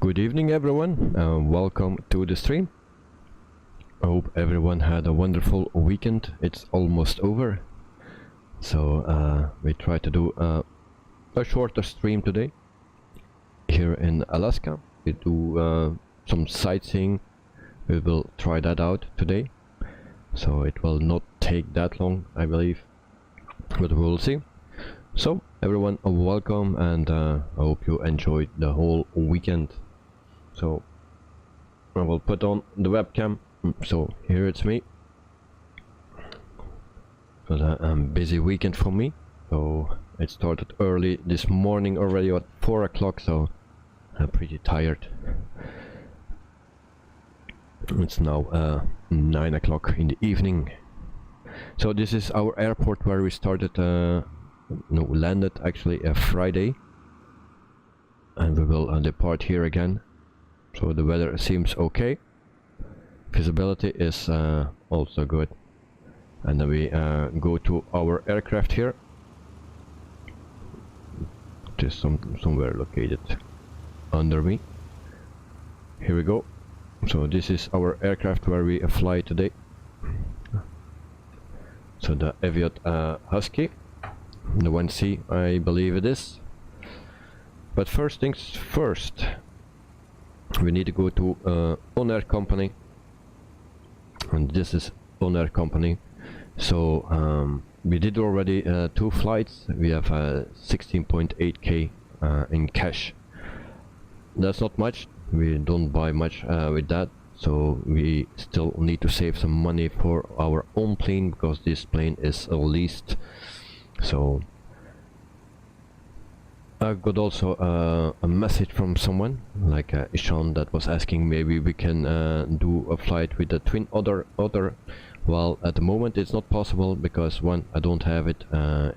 Good evening everyone, welcome to the stream. I hope everyone had a wonderful weekend. It's almost over, so we try to do a shorter stream today. Here in Alaska we do some sightseeing. We will try that out today, so it will not take that long, I believe, but we'll see. So everyone, welcome, and I hope you enjoyed the whole weekend. So I will put on the webcam. So here it's me. It was a busy weekend for me, so it started early this morning already at 4 o'clock, so I'm pretty tired. It's now 9 o'clock in the evening. So this is our airport where we started, landed actually a Friday, and we will depart here again. So the weather seems okay, visibility is also good, and then we go to our aircraft here. It is somewhere located under me. Here we go. So this is our aircraft where we fly today. So the Aviot Husky, the 1C I believe it is. But first things first, we need to go to ONAIR company, and this is ONAIR company. So we did already 2 flights. We have 16.8k in cash. That's not much. We don't buy much with that, so we still need to save some money for our own plane, because this plane is leased. So I got also a message from someone like Ishan that was asking maybe we can do a flight with the twin otter. Well, at the moment it's not possible, because one, I don't have it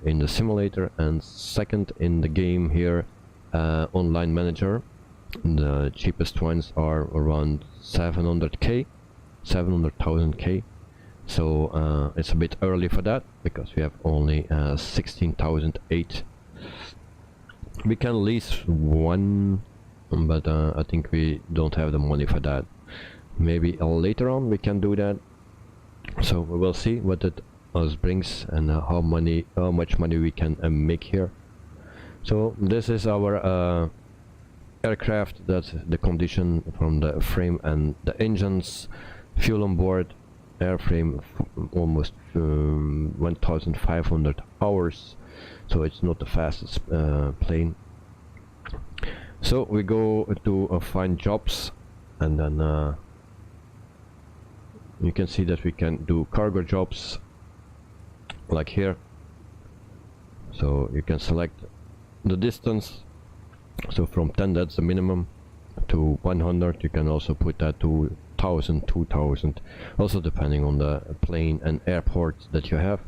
in the simulator, and second, in the game here, online manager, the cheapest ones are around 700k, 700,000k. So it's a bit early for that, because we have only 16,008. We can lease one, but I think we don't have the money for that. Maybe later on we can do that. So we will see what it us brings, and how much money we can make here. So this is our aircraft. That's the condition from the frame and the engines. Fuel on board, airframe almost 1,500 hours. So it's not the fastest plane. So we go to find jobs, and then you can see that we can do cargo jobs like here. So you can select the distance. So from 10, that's the minimum, to 100 you can also put that to 1,000, 2,000, also depending on the plane and airport that you have,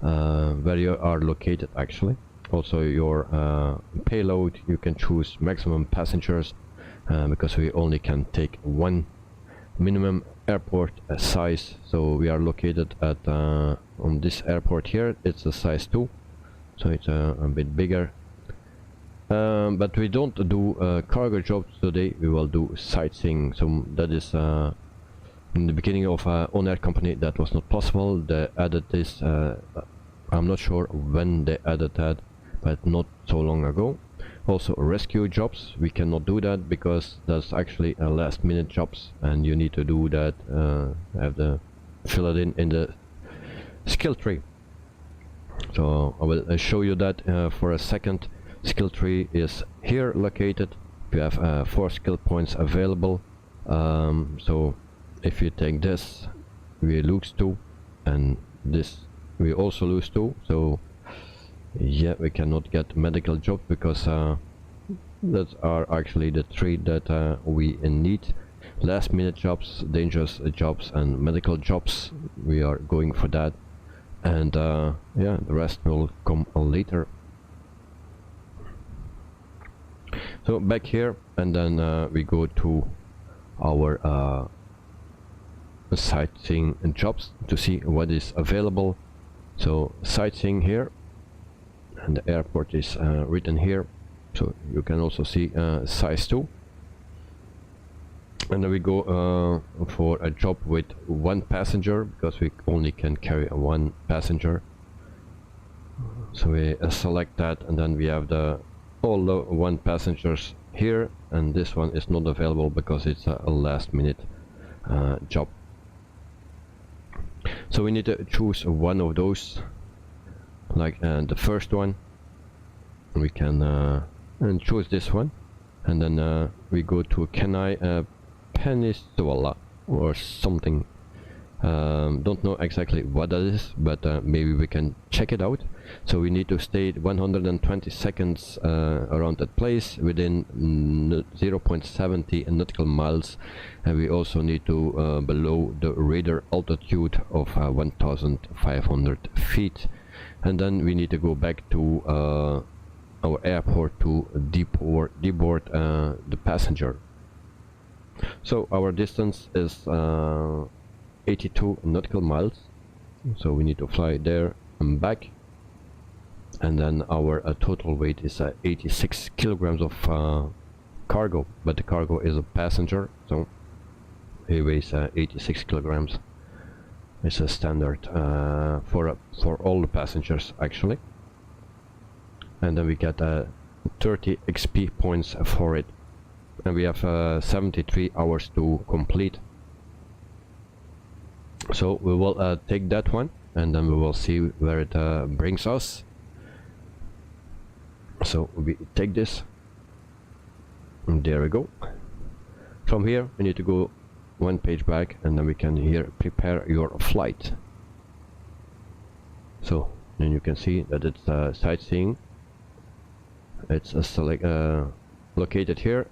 where you are located actually. Also your payload, you can choose maximum passengers, because we only can take one minimum airport size. So we are located at on this airport here, it's a size 2, so it's a bit bigger. But we don't do cargo jobs today, we will do sightseeing. So that is in the beginning of ONAIR company that was not possible. They added this, I'm not sure when they added that, but not so long ago. Also rescue jobs, we cannot do that, because that's actually a last minute jobs, and you need to do that, have the fill it in the skill tree. So I will show you that for a second. Skill tree is here located. You have 4 skill points available. So if you take this, we lose 2, and this we also lose 2. So yeah, we cannot get medical jobs, because that are actually the 3 that we need. Last minute jobs, dangerous jobs, and medical jobs, we are going for that. And yeah, the rest will come later. So back here, and then we go to our sightseeing jobs to see what is available. So sightseeing here, and the airport is written here. So you can also see size 2. And then we go for a job with one passenger, because we only can carry one passenger. So we select that, and then we have all the one passengers here, and this one is not available because it's a last minute job. So we need to choose one of those, like the first one. We can and choose this one, and then we go to Kenai Peninsula or something. Don't know exactly what that is, but maybe we can check it out. So we need to stay 120 seconds around that place within 0.70 nautical miles, and we also need to below the radar altitude of 1,500 feet, and then we need to go back to our airport to deboard the passenger. So our distance is 82 nautical miles, so we need to fly there and back, and then our total weight is 86 kilograms of cargo, but the cargo is a passenger, so he weighs 86 kilograms. It's a standard for all the passengers actually, and then we get 30 XP points for it, and we have 73 hours to complete. So we will take that one, and then we will see where it brings us. So we take this, and there we go. From here we need to go one page back, and then we can here prepare your flight. So then you can see that it's sightseeing. It's located here.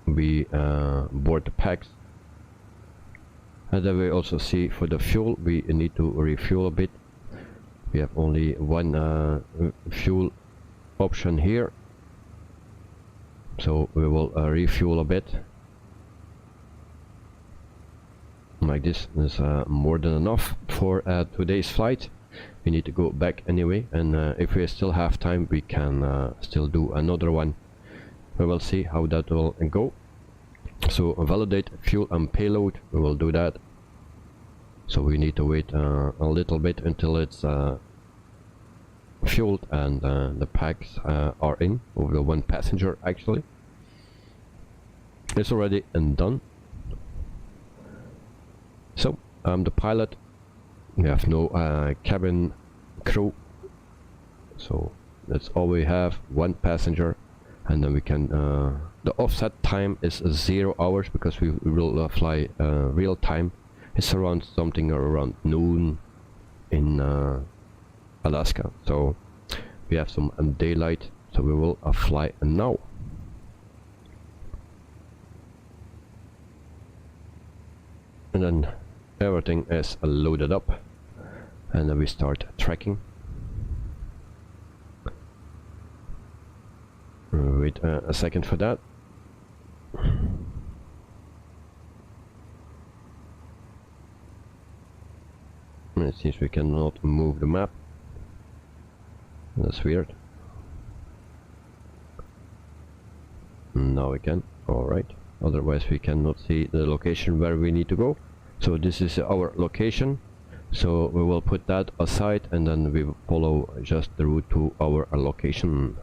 We board the packs. And then we also see for the fuel we need to refuel a bit. We have only one fuel option here, so we will refuel a bit. Like this is more than enough for today's flight. We need to go back anyway, and if we still have time we can still do another one. We will see how that will go. So validate fuel and payload, we will do that. So we need to wait a little bit until it's fueled and the packs are in, of the one passenger actually. It's already done. So I'm the pilot. We have no cabin crew, so that's all we have, one passenger. And then we can the offset time is 0 hours, because we will fly real time. It's around something around noon in Alaska, so we have some daylight, so we will fly now. And then everything is loaded up, and then we start tracking. Wait a second for that. It seems we cannot move the map. That's weird. Now we can. Alright. Otherwise we cannot see the location where we need to go. So this is our location. So we will put that aside, and then we follow just the route to our location.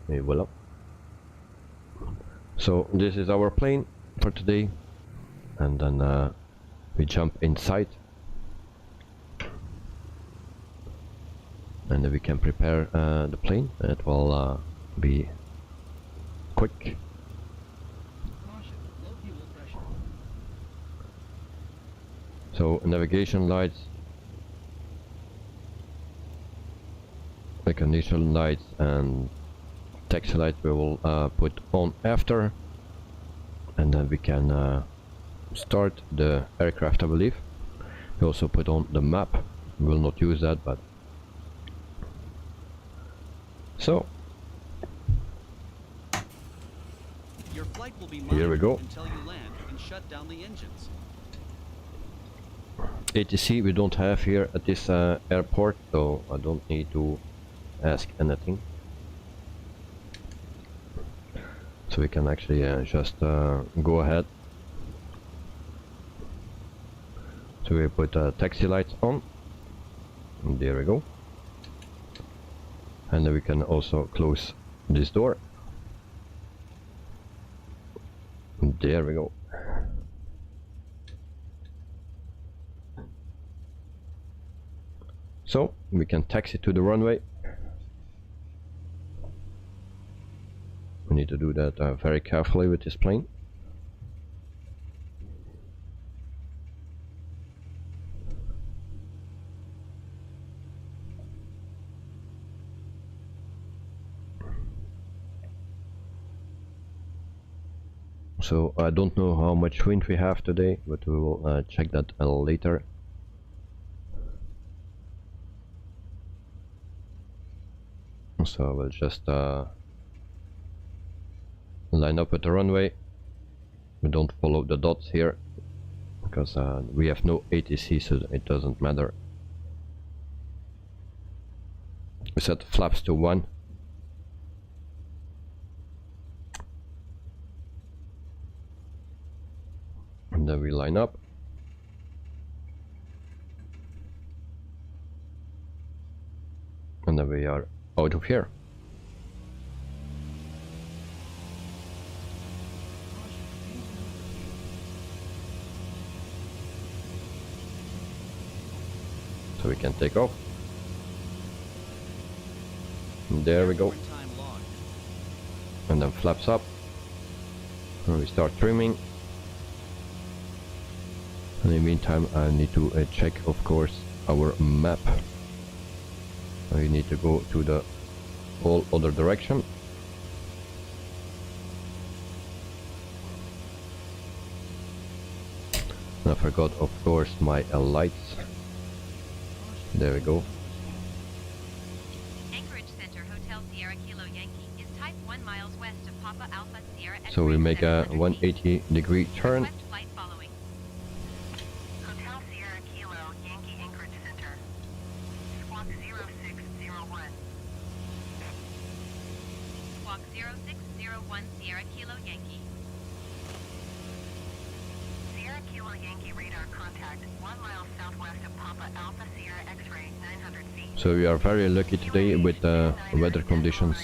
Hey, voila. So this is our plane for today, and then we jump inside, and then we can prepare the plane. It will be quick. So navigation lights, recognition lights, and taxi light we will put on after, and then we can start the aircraft, I believe. We also put on the map. We will not use that, but so your flight will be here we go. Until you land and shut down the engines. ATC we don't have here at this airport, so I don't need to ask anything. So we can actually just go ahead. So we put taxi lights on. And there we go. And then we can also close this door. And there we go. So we can taxi to the runway. We need to do that very carefully with this plane. So I don't know how much wind we have today, but we will check that later. So we'll just line up at the runway. We don't follow the dots here because we have no ATC, so it doesn't matter. We set flaps to 1. And then we line up. And then we are out of here. So we can take off. And there we go. Time logged. And then flaps up. And we start trimming. In the meantime, I need to check, of course, our map. We need to go to the whole other direction. And I forgot, of course, my lights. There we go. Anchorage Center Hotel Sierra Kilo Yankee is type 1 miles west of Papa Alpha Sierra. So we make a 180-degree turn. Request flight following. Hotel Sierra Kilo Yankee Anchorage Center. Squawk 0601. Squawk 0601 Sierra Kilo Yankee. Sierra Kilo Yankee radar contact 1 mile southwest of Papa Alpha Sierra X-ray 900 feet. So we are very lucky today with the weather conditions.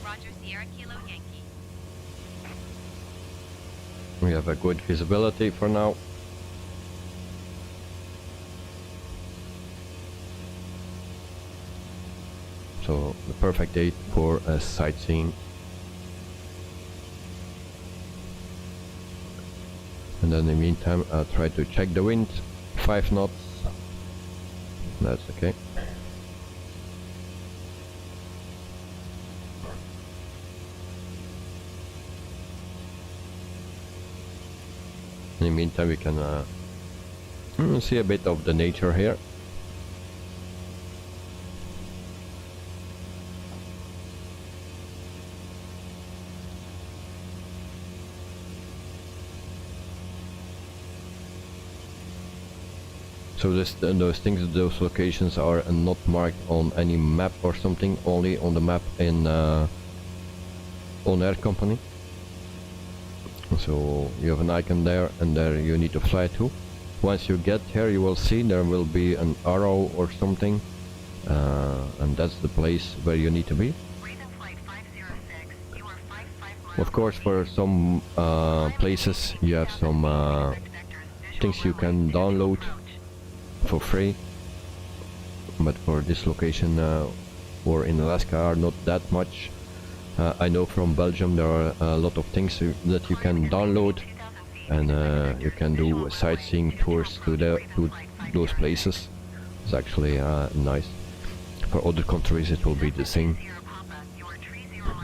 Roger Sierra Kilo Yankee. We have a good visibility for now. So the perfect day for sightseeing. And then in the meantime, I'll try to check the wind. 5 knots. That's okay. In the meantime, we can see a bit of the nature here. So those things, those locations are not marked on any map or something, only on the map in ONAIR company. So you have an icon there, and there you need to fly to. Once you get here, you will see there will be an arrow or something, and that's the place where you need to be. Of course, for some places you have some things you can download for free, but for this location or in Alaska are not that much. I know from Belgium there are a lot of things that you can download, and you can do sightseeing tours to those places. It's actually nice. For other countries it will be the same,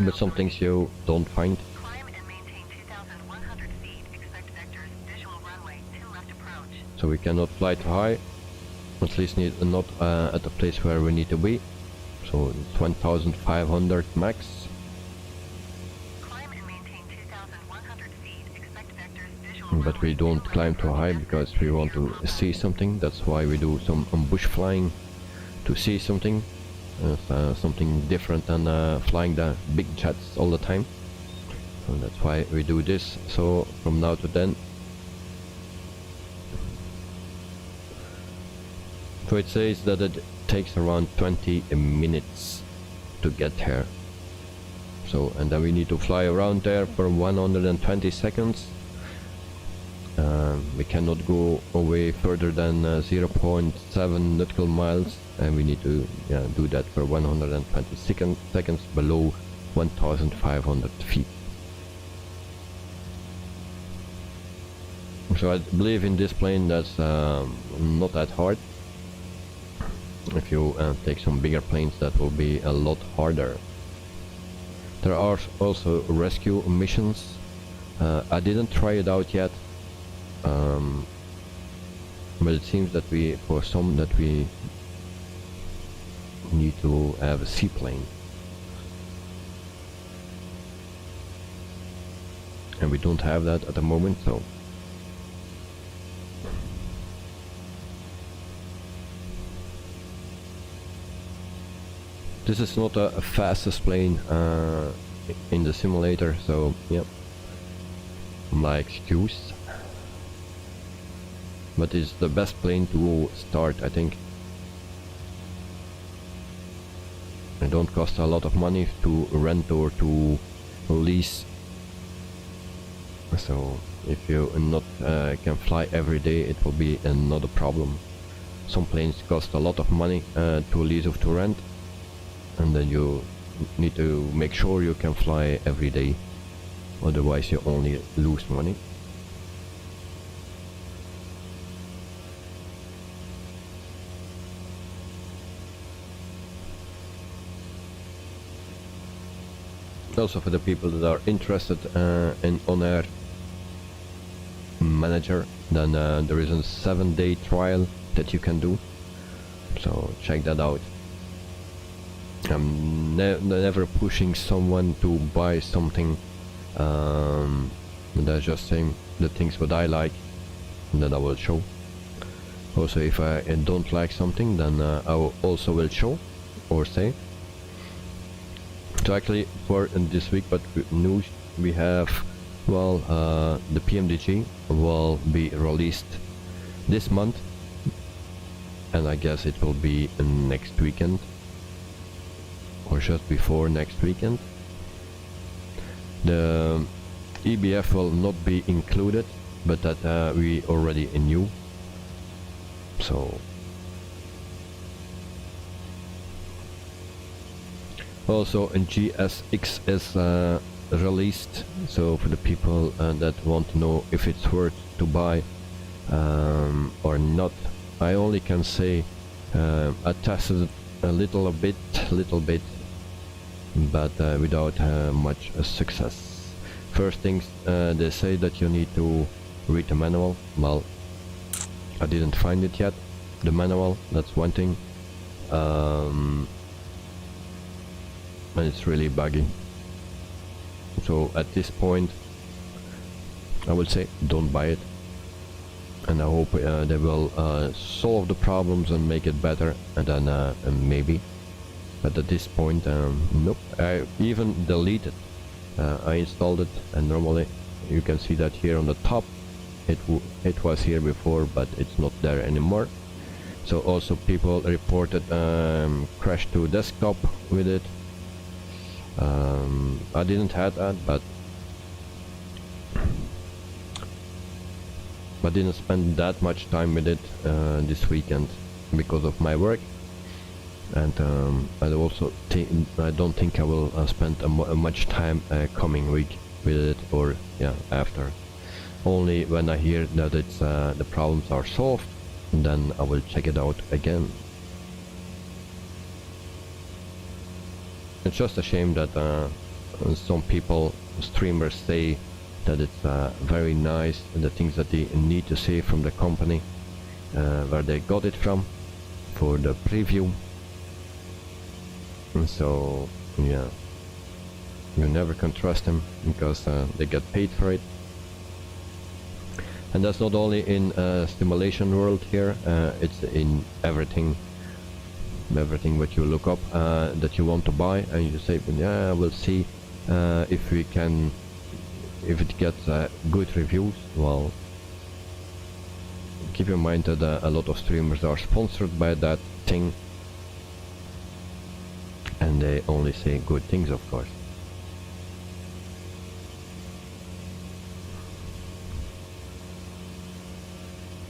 but some things you don't find. So we cannot fly too high, at least not at the place where we need to be. So 1,500 max. But we don't climb too high because we want to see something. That's why we do some ambush flying to see something. something different than flying the big jets all the time. So that's why we do this. So from now to then. So it says that it takes around 20 minutes to get here. So, and then we need to fly around there for 120 seconds. We cannot go away further than 0.7 nautical miles, and we need to do that for 120 seconds below 1,500 feet. So I believe in this plane that's not that hard. If you take some bigger planes, that will be a lot harder. There are also rescue missions. I didn't try it out yet, but it seems that we need to have a seaplane, and we don't have that at the moment. So this is not a fastest plane in the simulator, so yep, my excuse. But it's the best plane to start, I think. It don't cost a lot of money to rent or to lease. So if you not can fly every day, it will be another problem. Some planes cost a lot of money to lease or to rent, and then you need to make sure you can fly every day, otherwise you only lose money. Also for the people that are interested in ONAIR Manager, then there is a 7-day trial that you can do, so check that out. I'm never pushing someone to buy something, that's just saying the things what I like, and then I will show. Also if I don't like something, then I also will show or say. So actually for this week, but news we have, well, the PMDG will be released this month, and I guess it will be next weekend or just before next weekend. The EBF will not be included, but that we already knew. So also a GSX is released, so for the people that want to know if it's worth to buy or not, I only can say I tested a little bit, but without much success. First things, they say that you need to read the manual. Well, I didn't find it yet, the manual, that's one thing. And it's really buggy. So at this point I would say don't buy it, and I hope they will solve the problems and make it better, and then maybe. But at this point, nope. I even deleted. I installed it, and normally you can see that here on the top. It was here before, but it's not there anymore. So also people reported crash to desktop with it. I didn't have that, but I didn't spend that much time with it this weekend because of my work, and I also I don't think I will spend much time coming week with it, or yeah, after. Only when I hear that it's the problems are solved, then I will check it out again. It's just a shame that some people, streamers, say that it's very nice, and the things that they need to say from the company, where they got it from, for the preview. And so, yeah, you never can trust them, because they get paid for it. And that's not only in simulation world here, it's in everything. everything what you look up that you want to buy, and you say, yeah, we'll see if we can, if it gets good reviews. Well, keep in mind that a lot of streamers are sponsored by that thing, and they only say good things, of course.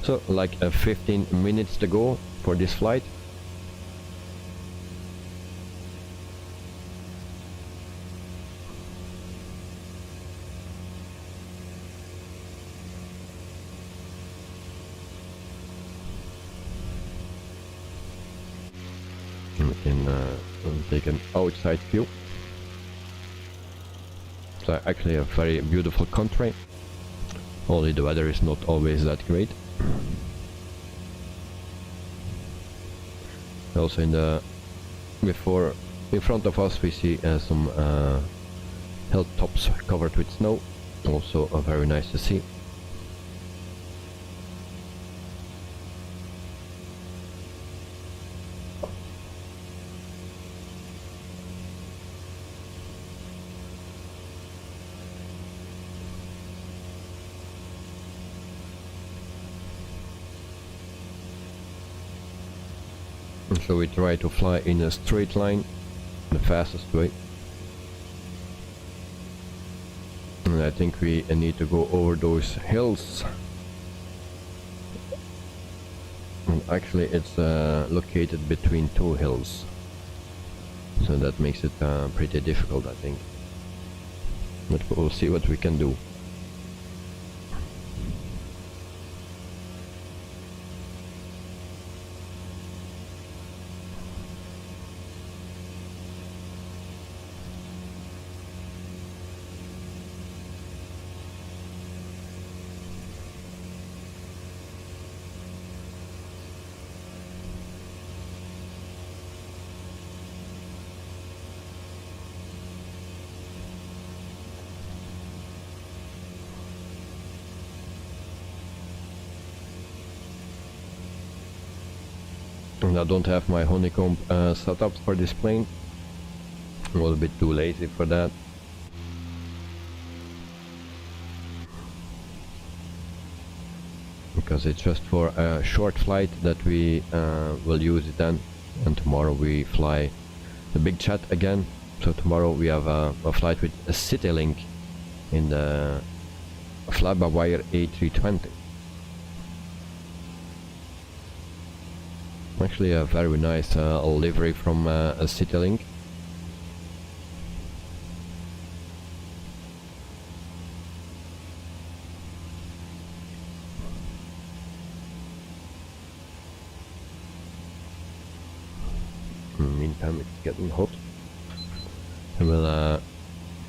So like 15 minutes to go for this flight. We can take an outside view. So actually a very beautiful country, only the weather is not always that great. Also in the in front of us we see some hilltops covered with snow, also very nice to see. So we try to fly in a straight line, the fastest way. And I think we need to go over those hills. And actually it's located between two hills, so that makes it pretty difficult, I think. But we'll see what we can do. And I don't have my Honeycomb set up for this plane. I was a bit too lazy for that. Because it's just for a short flight that we will use it then. And tomorrow we fly the big chat again. So tomorrow we have a flight with a CityLink in the fly-by-wire A320. Actually a very nice livery from a CityLink. In the meantime it's getting hot. I will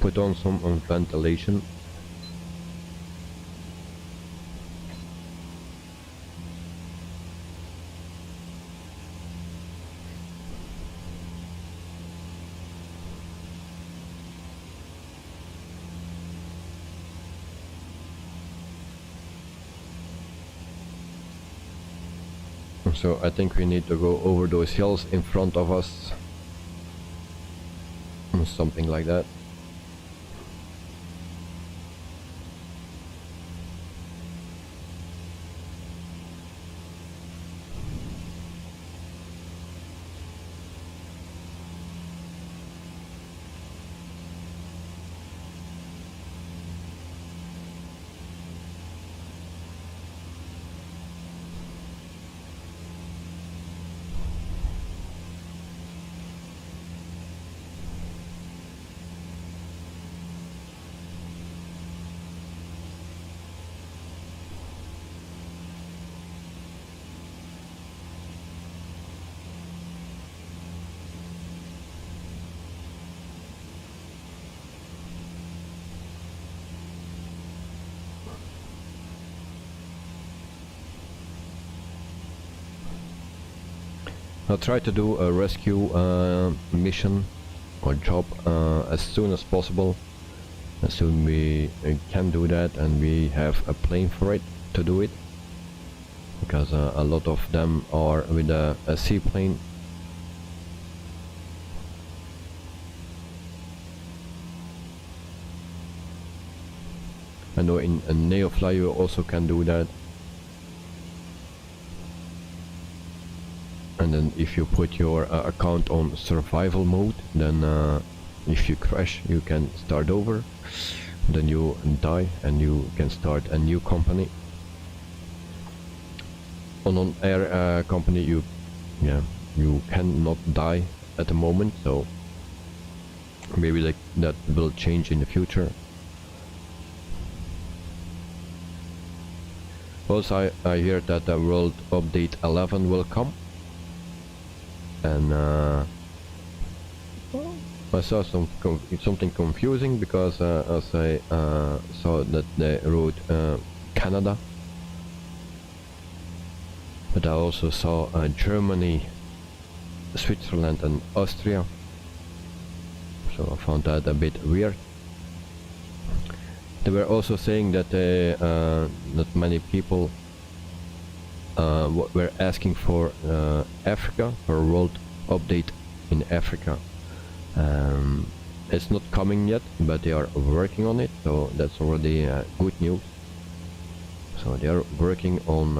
put on some ventilation. So I think we need to go over those hills in front of us, something like that. I'll try to do a rescue mission or job as soon as possible. As soon we can do that and we have a plane for it to do it. Because a lot of them are with a seaplane. I know in Neofly you also can do that. And then if you put your account on survival mode, then if you crash you can start over, then you die and you can start a new company. On ONAIR company you cannot die at the moment, so maybe that will change in the future. Also I hear that the World Update 11 will come, and I saw something confusing because as I saw that they wrote Canada, but I also saw Germany, Switzerland and Austria, so I found that a bit weird. They were also saying that that many people were asking for Africa, for a world update in Africa. It's not coming yet, but they are working on it, so that's already good news. So they are working on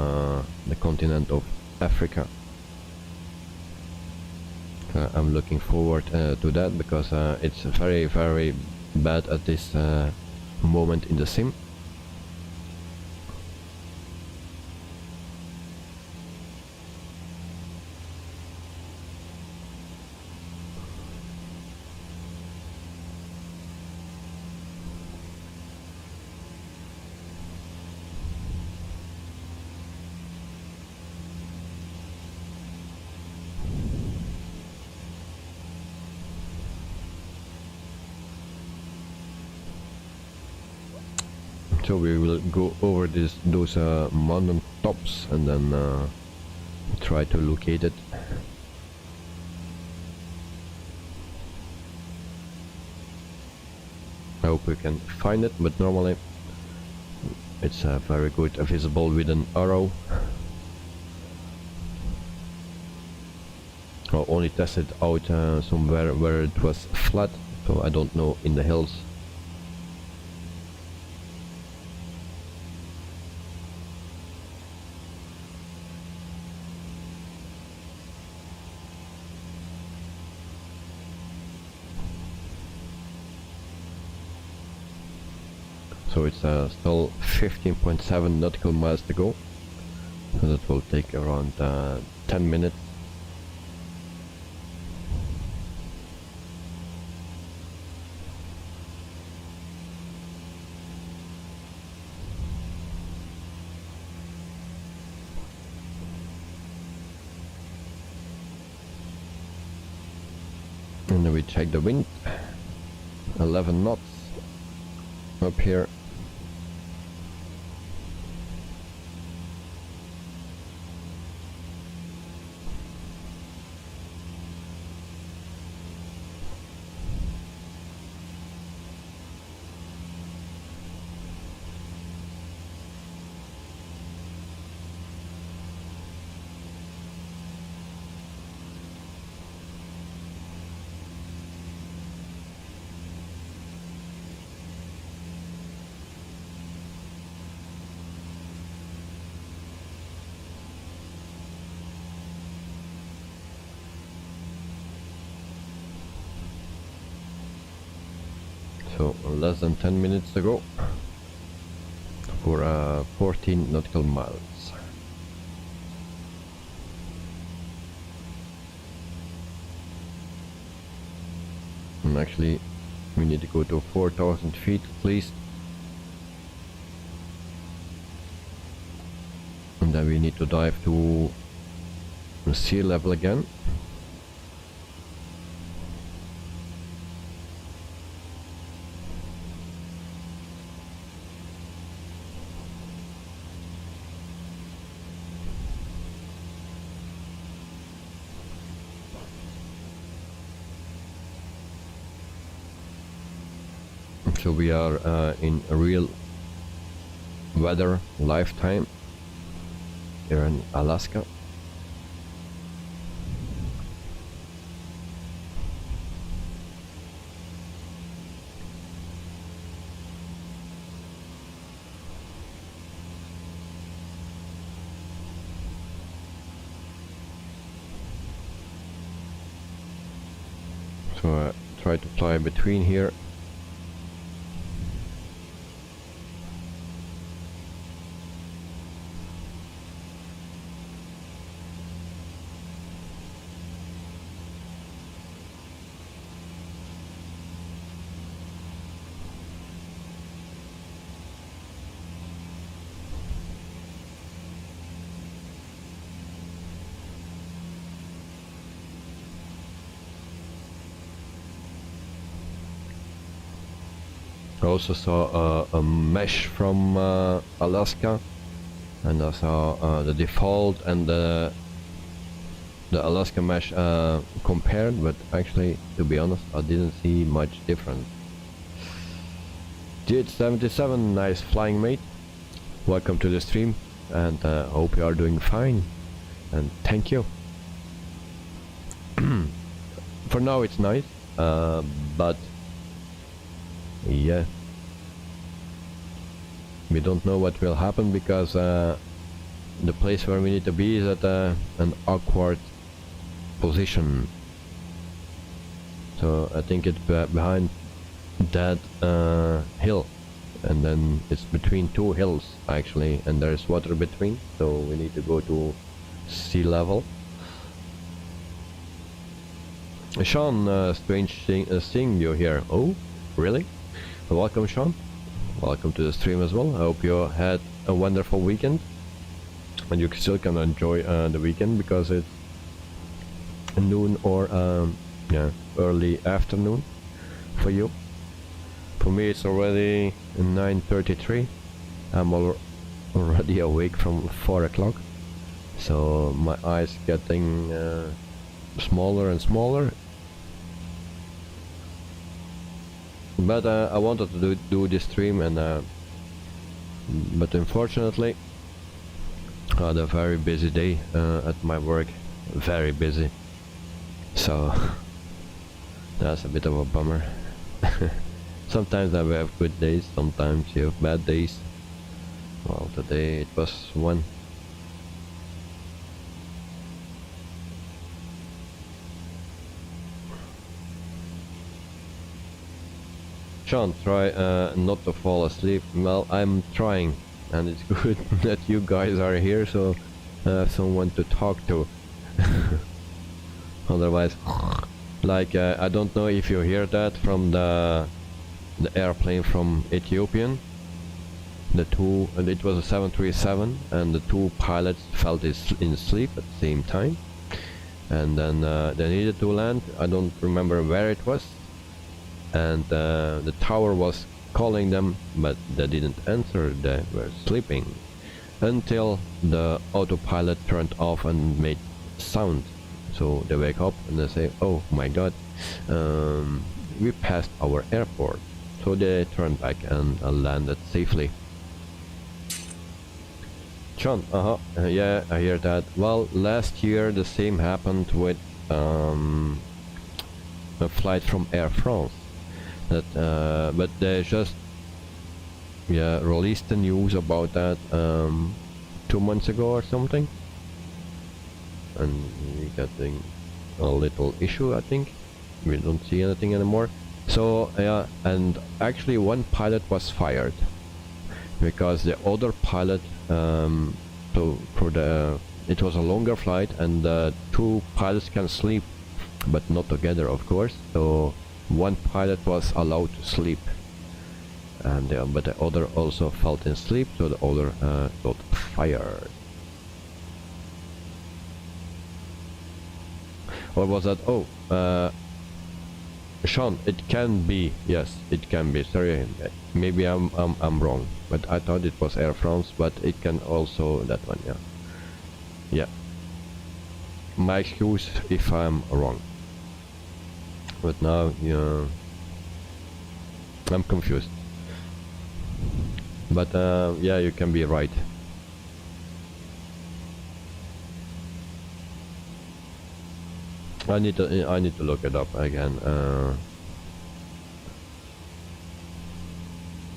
the continent of Africa. I'm looking forward to that, because it's very, very bad at this moment in the sim. So we will go over those mountain tops and then try to locate it. I hope we can find it, but normally it's very good visible with an arrow. I only tested out somewhere where it was flat, so I don't know in the hills. So it's still 15.7 nautical miles to go, so that will take around 10 minutes. And then we check the wind, 11 knots up here. So less than 10 minutes to go for 14 nautical miles. And actually we need to go to 4,000 feet at least, and then we need to dive to sea level again. So we are in a real weather lifetime here in Alaska. try to fly between here. I also saw a mesh from Alaska, and I saw the default and the Alaska mesh compared, but actually, to be honest, I didn't see much difference. GH77, nice flying mate. Welcome to the stream, and hope you are doing fine, and thank you. For now it's nice, but yeah, we don't know what will happen because the place where we need to be is at an awkward position. So I think it's behind that hill, and then it's between two hills actually, and there's water between, so we need to go to sea level. Sean, strange seeing you here. Oh, really? Welcome, Sean. Welcome to the stream as well. I hope you had a wonderful weekend, and you still can enjoy the weekend because it's noon or yeah, early afternoon for you. For me, it's already 9:33. I'm already awake from 4 o'clock, so my eyes getting smaller and smaller. But I wanted to do this stream, and but unfortunately I had a very busy day at my work, very busy, so that's a bit of a bummer. Sometimes I have good days, sometimes you have bad days. Well, today it was one. Sean, try not to fall asleep. Well, I'm trying, and it's good that you guys are here, so I have someone to talk to. Otherwise, like I don't know if you hear that from the airplane from Ethiopian. The two, and it was a 737, and the two pilots fell in sleep at the same time, and then they needed to land. I don't remember where it was. And the tower was calling them, but they didn't answer, they were sleeping until the autopilot turned off and made sound. So they wake up and they say, oh my god, we passed our airport. So they turned back and landed safely. John, yeah, I hear that. Well, last year the same happened with a flight from Air France. That, but they just released the news about that 2 months ago or something, and we getting a little issue. I think we don't see anything anymore. So yeah, and actually one pilot was fired because the other pilot, so for the it was a longer flight, and two pilots can sleep, but not together, of course. So one pilot was allowed to sleep, and but the other also fell in sleep, so the other got fired. Or was that? Oh, Sean, it can be. Yes, it can be. Sorry, maybe I'm wrong, but I thought it was Air France, but it can also that one. Yeah, yeah. My excuse if I'm wrong. But now, yeah, I'm confused. But yeah, you can be right. I need to look it up again.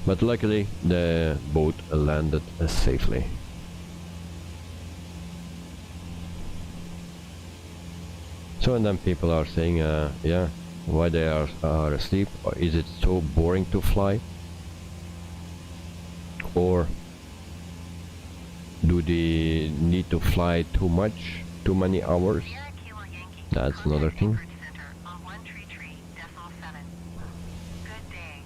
But luckily, the boat landed safely. So, and then people are saying, yeah, why they are asleep, or is it so boring to fly, or do they need to fly too many hours? Sierra Kilo Yankee, That's another contact thing. Anchorage Center on 133.7. Good day.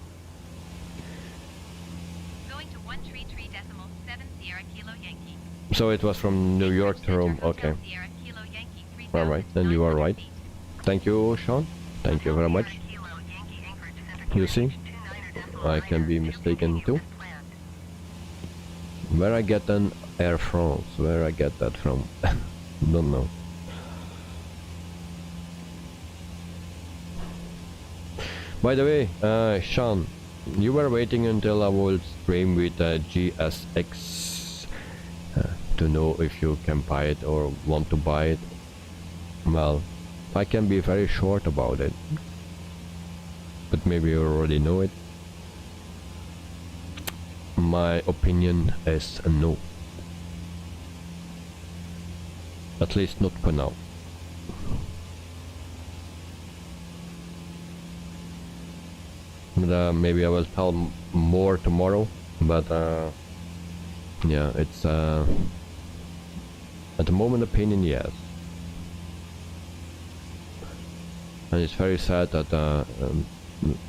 Going to 133.7 Sierra Kilo Yankee. So it was from New York to Rome. Okay, Sierra Kilo Yankee, alright, then you are 3,900 right. feet. Thank you, Sean. Thank you very much. Sierra Kilo Yankee Anchorage Center You see, 29.9 I can be mistaken too. as planned. Where I get an Air France? Where I get that from? Don't know. By the way, Sean, you were waiting until I will stream with GSX to know if you can buy it or want to buy it. Well, I can be very short about it, but maybe you already know it. My opinion is a no. At least not for now. But, maybe I will tell more tomorrow. But yeah, it's at the moment opinion, yes. And it's very sad that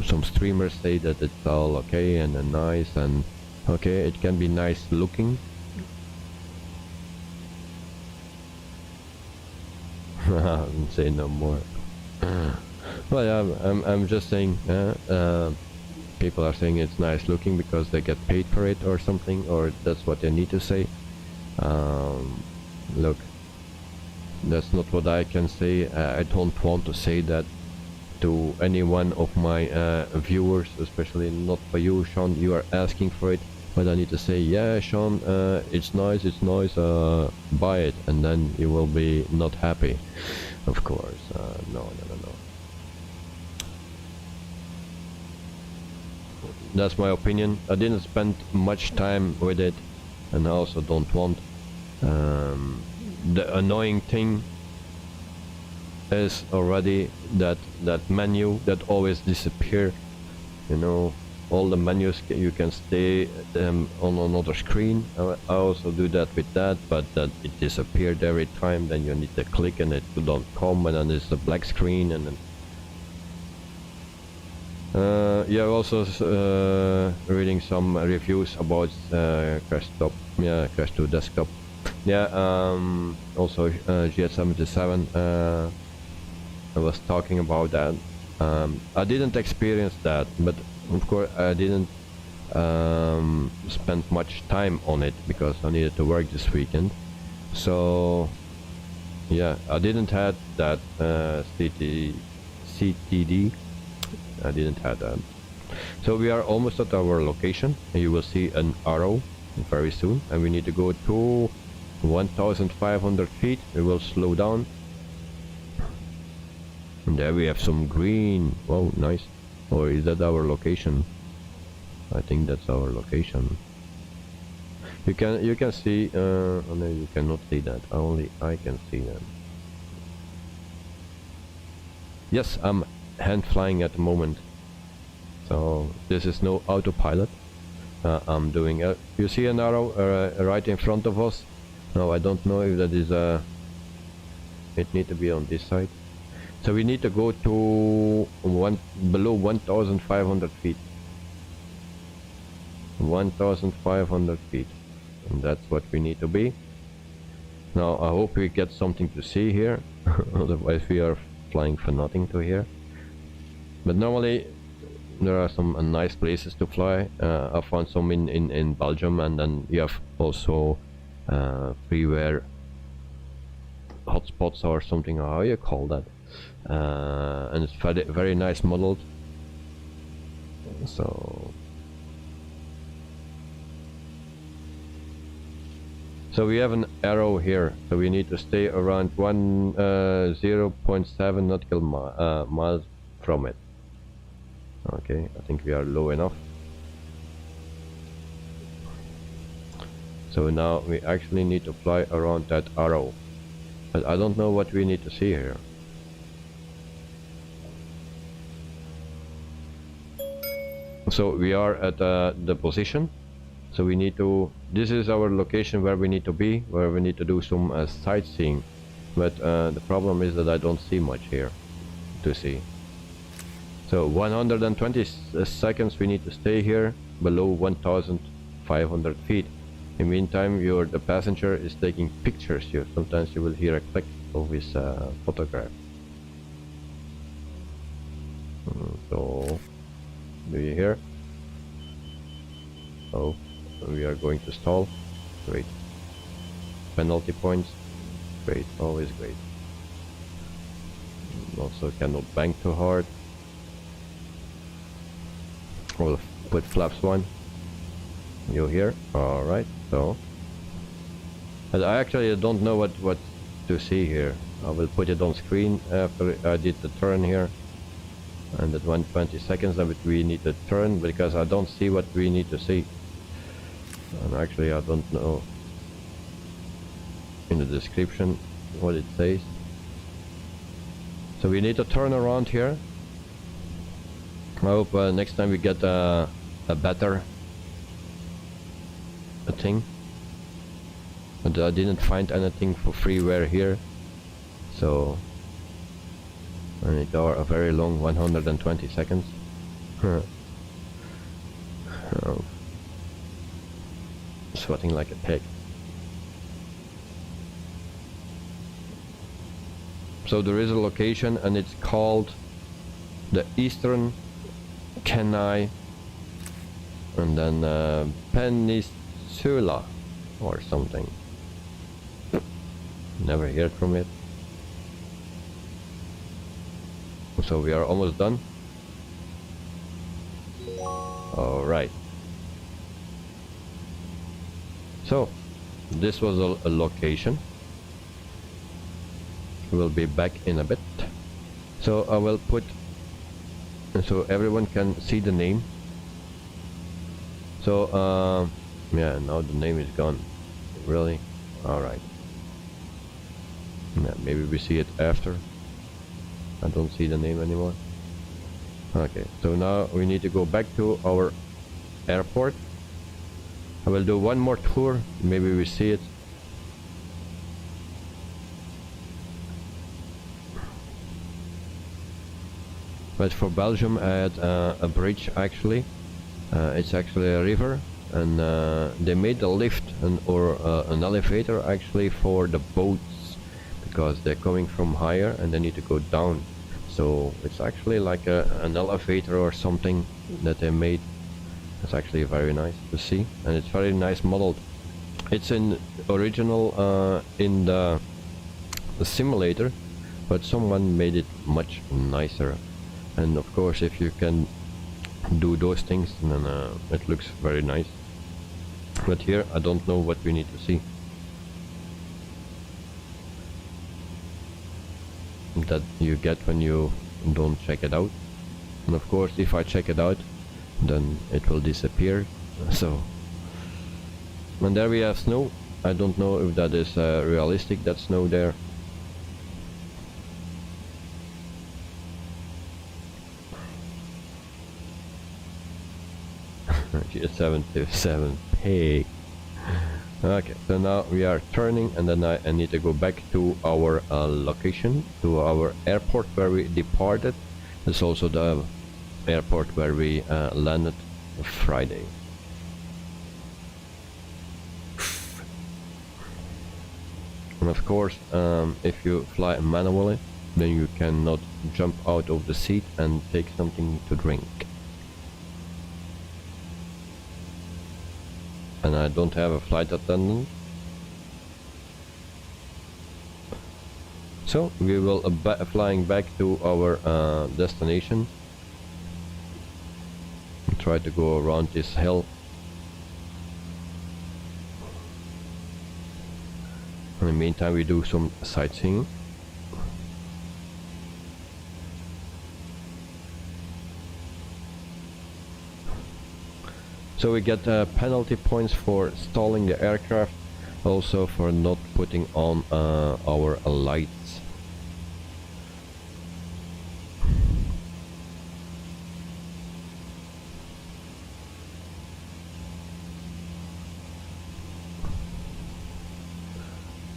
some streamers say that it's all okay and nice, and okay, it can be nice looking. Say no more. Well, yeah, I'm just saying. People are saying it's nice looking because they get paid for it or something, or that's what they need to say. Look, that's not what I can say. I don't want to say that to any one of my viewers, especially not for you, Sean. You are asking for it, but I need to say, yeah, Sean, it's nice, buy it, and then you will be not happy, of course. No. That's my opinion. I didn't spend much time with it, and I also don't want. The annoying thing is already that menu that always disappear. You know, all the menus you can stay on another screen. I also do that with that, but that it disappeared every time. Then you need to click and it don't come, and then it's a black screen, and then yeah, also reading some reviews about Crash to Desktop. Yeah, also GS77 I was talking about that. I didn't experience that, but of course I didn't spend much time on it because I needed to work this weekend. So yeah, I didn't have that CTD. I didn't have that. So we are almost at our location, and you will see an arrow very soon, and we need to go to 1,500 feet. We will slow down, and there we have some green. Wow, nice. Or is that our location? I think that's our location. You can see oh no, you cannot see that. Only I can see that. Yes, I'm hand flying at the moment, so this is no autopilot. I'm doing you see an arrow right in front of us. No, I don't know if that is it need to be on this side. So we need to go to below 1,500 feet. 1,500 feet, and that's what we need to be. Now I hope we get something to see here. Otherwise we are flying for nothing to here. But normally there are some nice places to fly. I found some in Belgium, and then you have also freeware hotspots or something, or how you call that. And it's very nice modeled. So we have an arrow here, so we need to stay around 0.7 nautical miles from it. Okay, I think we are low enough. So now we actually need to fly around that arrow, but I don't know what we need to see here. So we are at the position. So we need to, this is our location where we need to be, where we need to do some sightseeing. But the problem is that I don't see much here to see. So 120 seconds we need to stay here below 1,500 feet. In the meantime, the passenger is taking pictures here. Sometimes you will hear a click of his photograph. So, do you hear? Oh, we are going to stall. Great. Penalty points. Great, always great. Also cannot bank too hard. We'll put flaps 1. You here? Alright, so. And I actually don't know what to see here. I will put it on screen after I did the turn here. And at 120 seconds of it we need to turn, because I don't see what we need to see. And actually I don't know in the description what it says. So we need to turn around here. I hope next time we get a better thing. But I didn't find anything for freeware here. So and it are a very long 120 seconds. Oh. Sweating like a pig. So there is a location and it's called the Eastern Kenai and then Peninsula or something. Never heard from it. So we are almost done. Alright. So this was a location. We'll be back in a bit. So I will put so everyone can see the name. So yeah, now the name is gone. Really? Alright. Yeah, maybe we see it after. I don't see the name anymore. Okay, so now we need to go back to our airport. I will do one more tour, maybe we see it. But for Belgium I had a bridge actually. It's actually a river, and they made a lift or an elevator actually for the boats, because they're coming from higher and they need to go down. So it's actually like an elevator or something that they made. It's actually very nice to see, and it's very nice modeled. It's in original in the simulator, but someone made it much nicer. And of course, if you can do those things, then it looks very nice. But here I don't know what we need to see. That you get when you don't check it out. And of course, if I check it out, then it will disappear. So, and there we have snow. I don't know if that is realistic, that snow there. G77 pig. Okay, so now we are turning, and then I need to go back to our location, to our airport where we departed. It's also the airport where we landed Friday. And of course, if you fly manually, then you cannot jump out of the seat and take something to drink. And I don't have a flight attendant. So we will flying back to our destination. Try to go around this hill. In the meantime, we do some sightseeing. So we get penalty points for stalling the aircraft, also for not putting on our lights.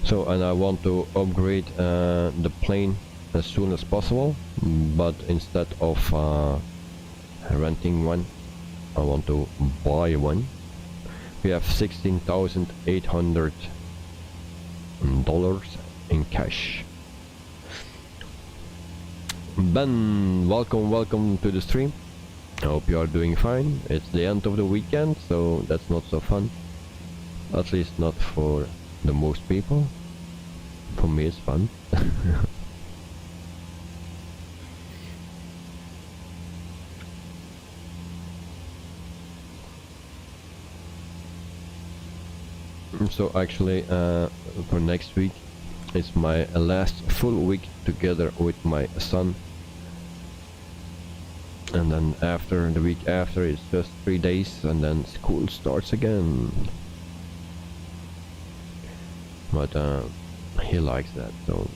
So, and I want to upgrade the plane as soon as possible, but instead of renting one, I want to buy one. We have $16,800 in cash. Ben, welcome to the stream. I hope you are doing fine. It's the end of the weekend, so that's not so fun. At least not for the most people. For me it's fun. So actually for next week it's my last full week together with my son, and then after the week after it's just 3 days and then school starts again. But he likes that, so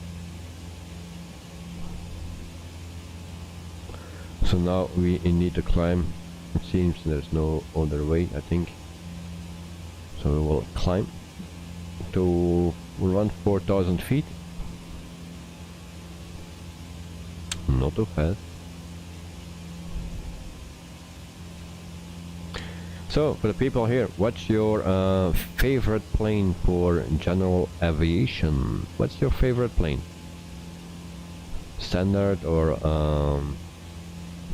now we need to climb. It seems there's no other way, I think. So we will climb to around 4,000 feet. Not too fast. So for the people here, what's your favorite plane for general aviation? What's your favorite plane? Standard or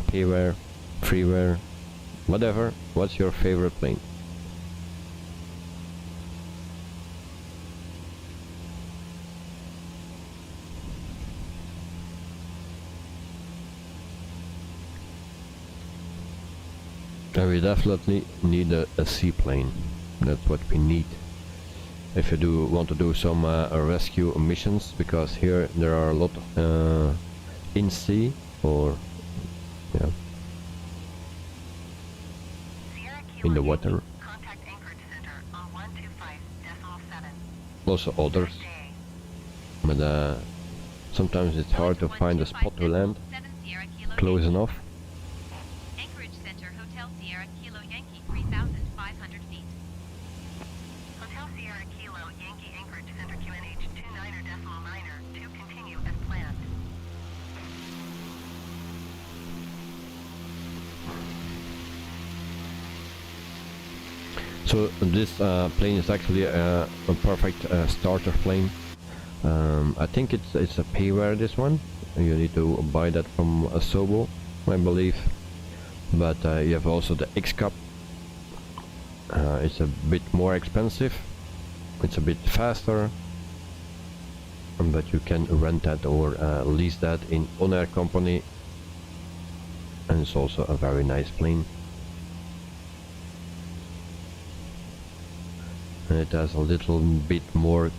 payware, freeware, whatever. What's your favorite plane? And we definitely need a seaplane. That's what we need if you do want to do some rescue missions, because here there are a lot in sea or yeah, in the water. Contact anchorage center on 125.7. Also others, but sometimes it's hard to find a spot to land close enough. Anchorage Center, Hotel Sierra Kilo Yankee, 3,500 feet. Hotel Sierra Kilo Yankee Anchorage Center QNH 29er to continue as planned. So this plane is actually a perfect starter plane. I think it's a payware, this one. You need to buy that from a Sobo, I believe. But you have also the X-Cup. It's a bit more expensive. It's a bit faster. But you can rent that or lease that in ONAIR company. And it's also a very nice plane. And it has a little bit more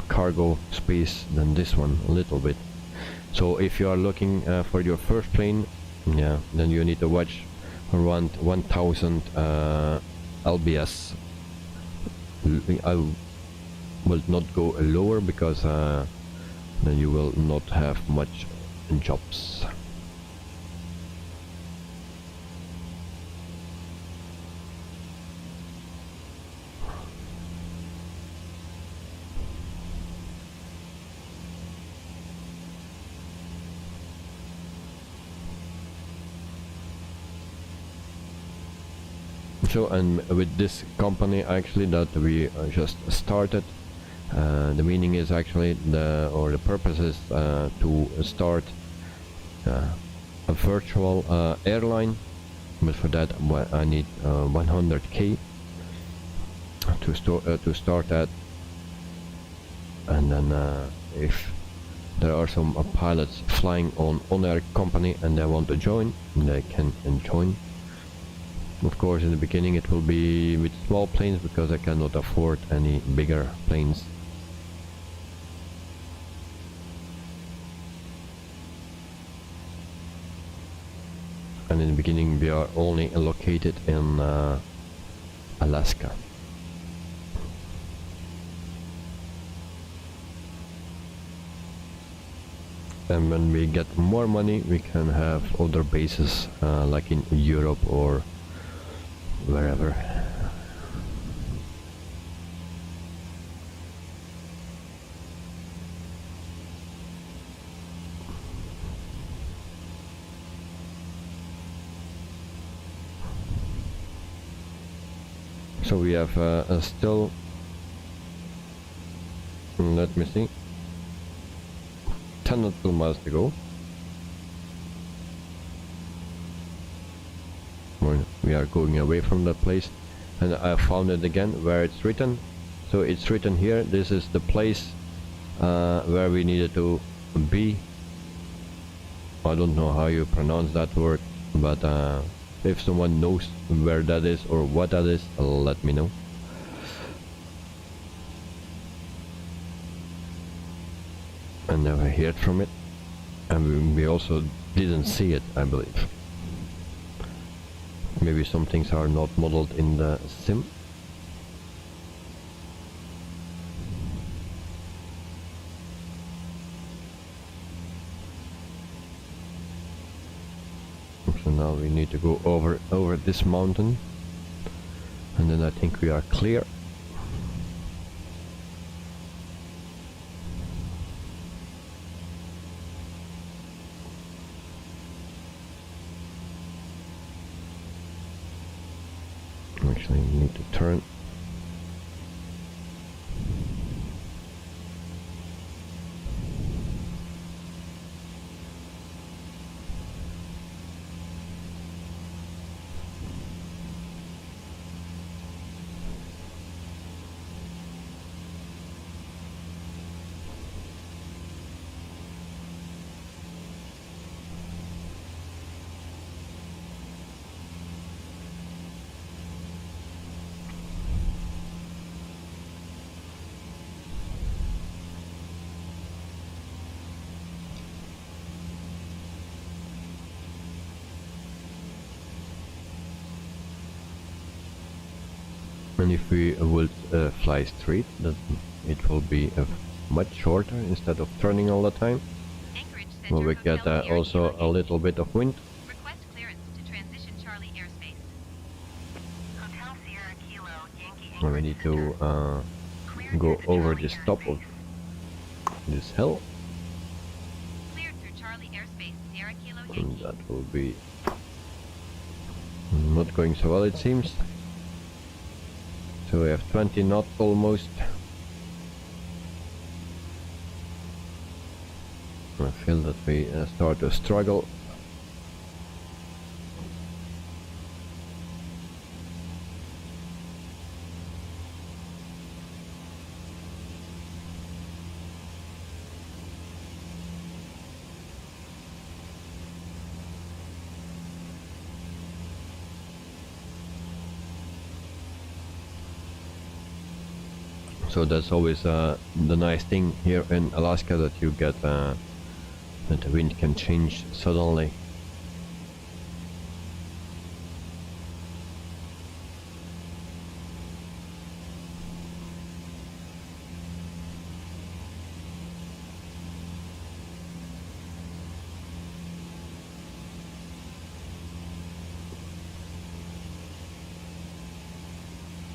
cargo space than this one, a little bit. So if you are looking for your first plane, yeah, then you need to watch around 1000 lbs. I will not go lower because then you will not have much jobs. So, and with this company actually that we just started, the meaning is actually the purpose is to start a virtual airline, but for that I need 100k to start that, and then if there are some pilots flying on ONAIR company and they want to join, they can join. Of course, in the beginning it will be with small planes because I cannot afford any bigger planes. And in the beginning we are only located in Alaska. And when we get more money we can have other bases like in Europe or wherever. So we have still, let me see, 10 nautical miles to go. We are going away from that place, and I found it again where it's written. So it's written here, this is the place where we needed to be. I don't know how you pronounce that word, but if someone knows where that is or what that is, let me know. I never heard from it, and we also didn't see it, I believe. Maybe some things are not modeled in the sim. So now we need to go over this mountain, and then I think we are clear. Actually, we need to turn. And if we would fly straight, that it will be much shorter instead of turning all the time. Anchorage Center, Well, we Hotel get Sierra also Kilo a little bit of wind. Request clearance to transition Charlie airspace. Hotel Sierra Kilo, Yankee And we need to go over this top of this hill, Cleared through Charlie airspace, Sierra Kilo and Yankee. that will be not going so well, it seems. So we have 20 knots almost. I feel that we start to struggle. So that's always the nice thing here in Alaska, that you get that the wind can change suddenly.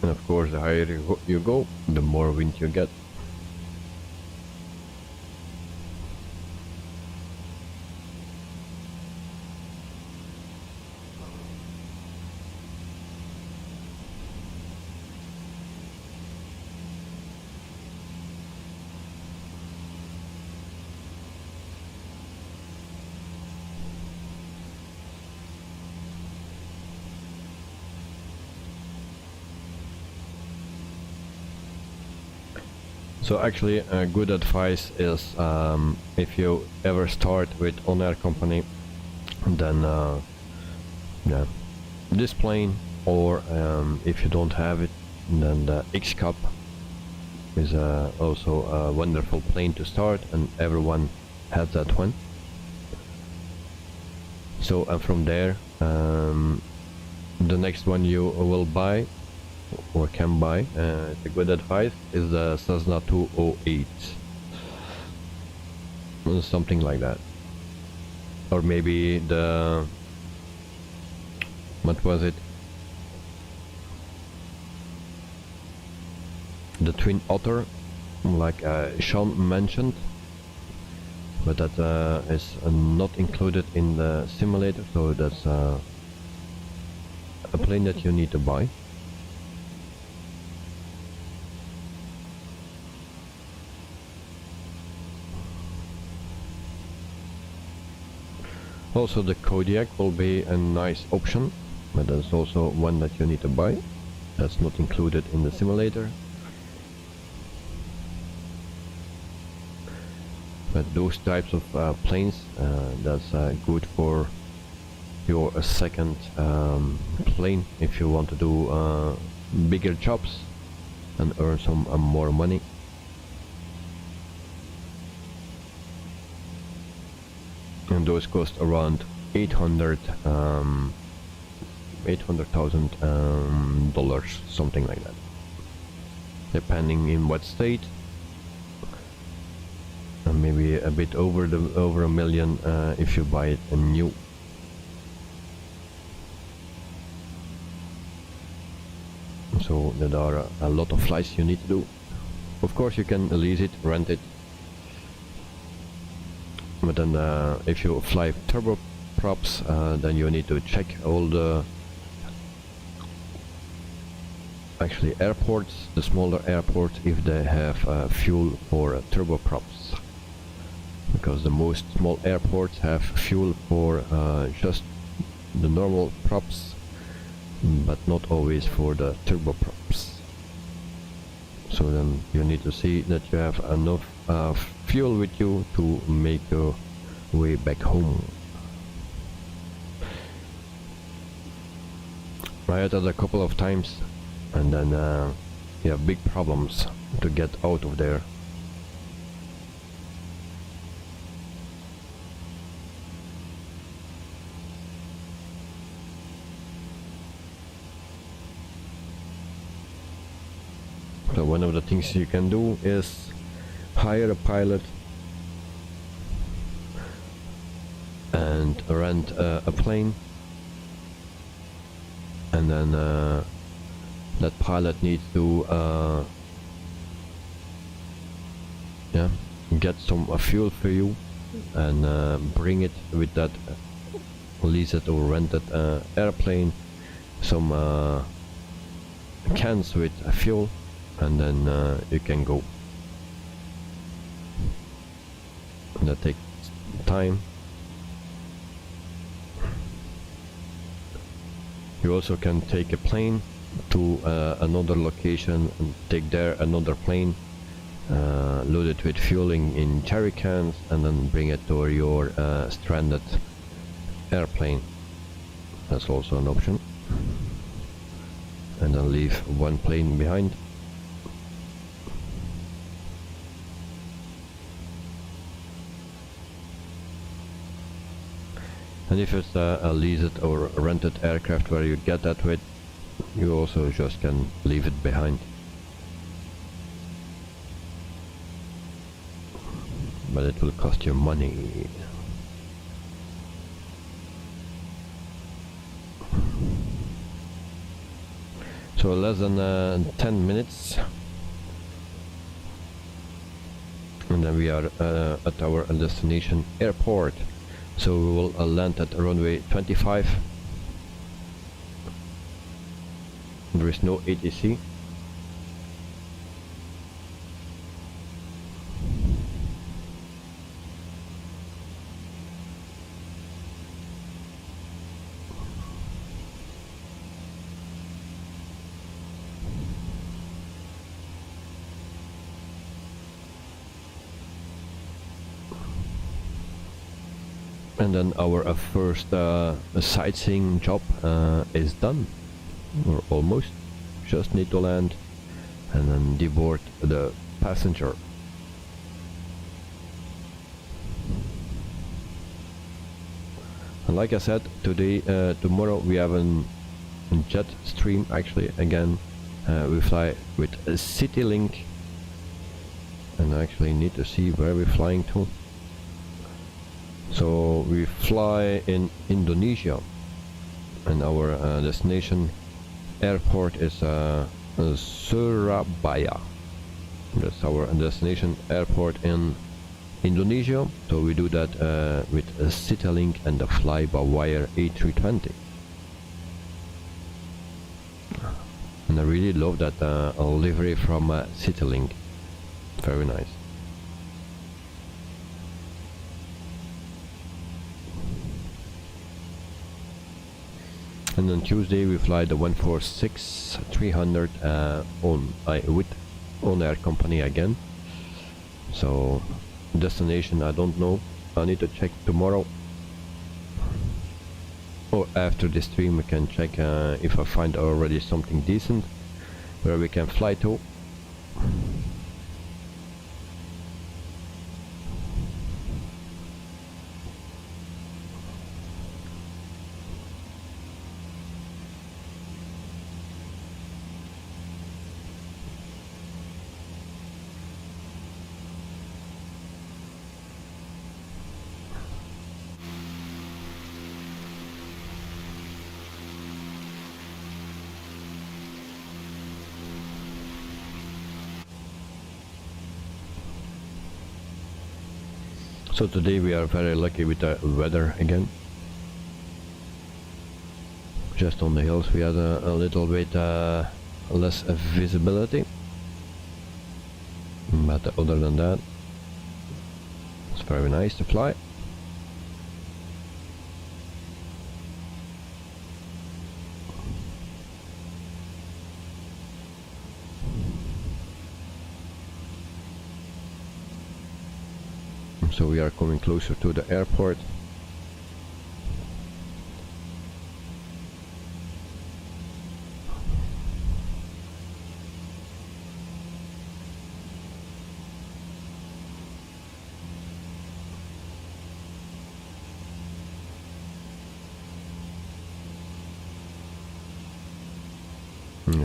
And of course, the higher you go, the more wind you get. So actually, good advice is, if you ever start with ONAIR company, then yeah, this plane, or if you don't have it, then the X-Cup is also a wonderful plane to start, and everyone has that one. So from there, the next one you will buy or can buy, it's a good advice, is the Cessna 208, something like that, or maybe the, what was it, the Twin Otter, like Sean mentioned, but that is not included in the simulator, so that's a plane that you need to buy. Also the Kodiak will be a nice option, but that's also one that you need to buy. That's not included in the simulator. But those types of planes, that's good for your second plane if you want to do bigger jobs and earn some more money. And those cost around $800,000, something like that, depending in what state. And maybe a bit over $1 million if you buy it new. So there are a lot of flights you need to do. Of course you can lease it, rent it, but then if you fly turboprops, then you need to check all the actually airports, the smaller airports, if they have fuel for turboprops, because the most small airports have fuel for just the normal props, but not always for the turboprops. So then you need to see that you have enough fuel with you to make your way back home. I had that a couple of times, and then you have big problems to get out of there. So one of the things you can do is hire a pilot and rent a plane, and then that pilot needs to get some fuel for you and bring it with that leased or rented airplane, some cans with fuel, and then you can go. And that takes time. You also can take a plane to another location and take there another plane, load it with fueling in jerry cans, and then bring it to your stranded airplane. That's also an option. And then leave one plane behind. And if it's a leased or rented aircraft where you get that with, you also just can leave it behind. But it will cost you money. So less than 10 minutes. And then we are at our destination airport. So we will land at runway 25. There is no ATC. And then our first sightseeing job is done, or almost. Just need to land and then deboard the passenger. And like I said, tomorrow we have a jet stream. Actually, again, we fly with a CityLink, and I actually need to see where we're flying to. So we fly in Indonesia, and our destination airport is Surabaya. That's our destination airport in Indonesia. So we do that with a CityLink and the fly-by-wire A320. And I really love that livery from CityLink. Very nice. And on Tuesday we fly the 146-300 with ONAIR company again. So destination I don't know, I need to check tomorrow, or after this stream we can check if I find already something decent where we can fly to. So today we are very lucky with the weather again. Just on the hills we had a little bit less visibility, but other than that it's very nice to fly. So we are coming closer to the airport.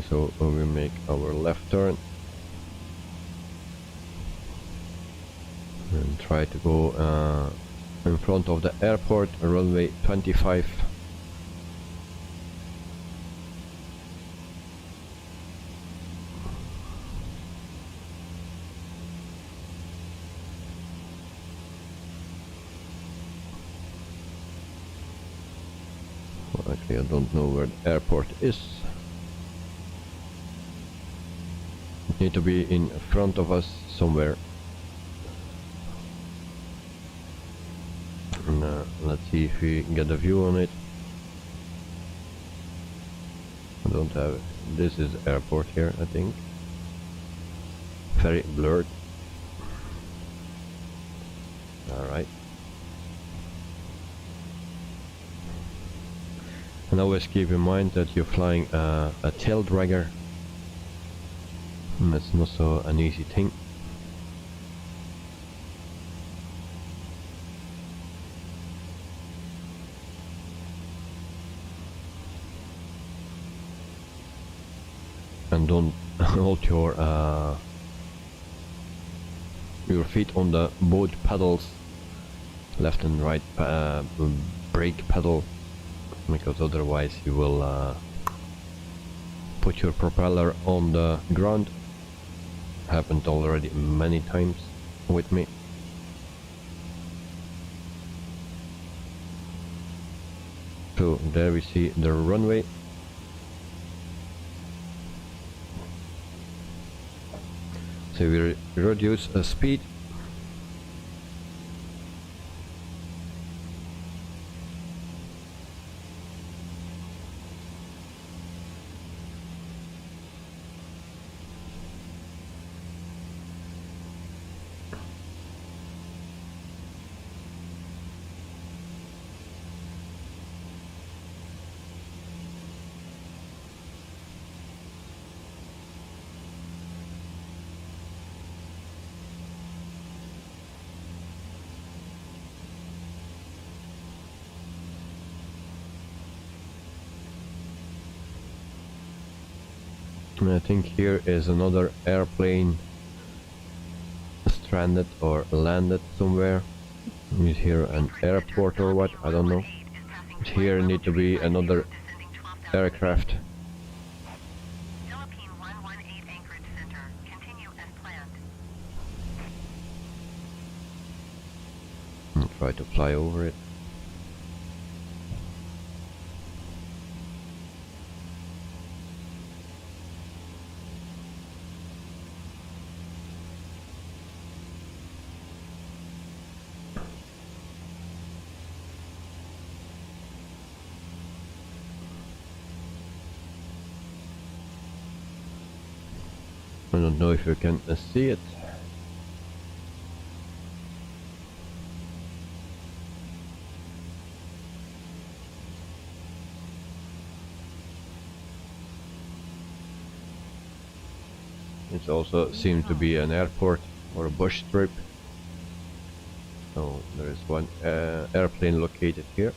So we make our left turn and try to go in front of the airport, runway 25. Well, actually I don't know where the airport is. It needs to be in front of us somewhere. And, let's see if we get a view on it. I don't have it. This is the airport here, I think. Very blurred. Alright. And always keep in mind that you're flying a tail dragger. And that's not so an easy thing. And don't hold your feet on the both pedals, left and right brake pedal, because otherwise you will put your propeller on the ground. Happened already many times with me. So there we see the runway. So we reduce speed. And I think here is another airplane stranded or landed somewhere. Is here an airport or what? I don't know. But here need to be another aircraft. Philippine 118 Anchorage Center. Continue as planned. And try to fly over it. I don't know if you can see it. It also seems to be an airport or a bush strip. So there is one airplane located here.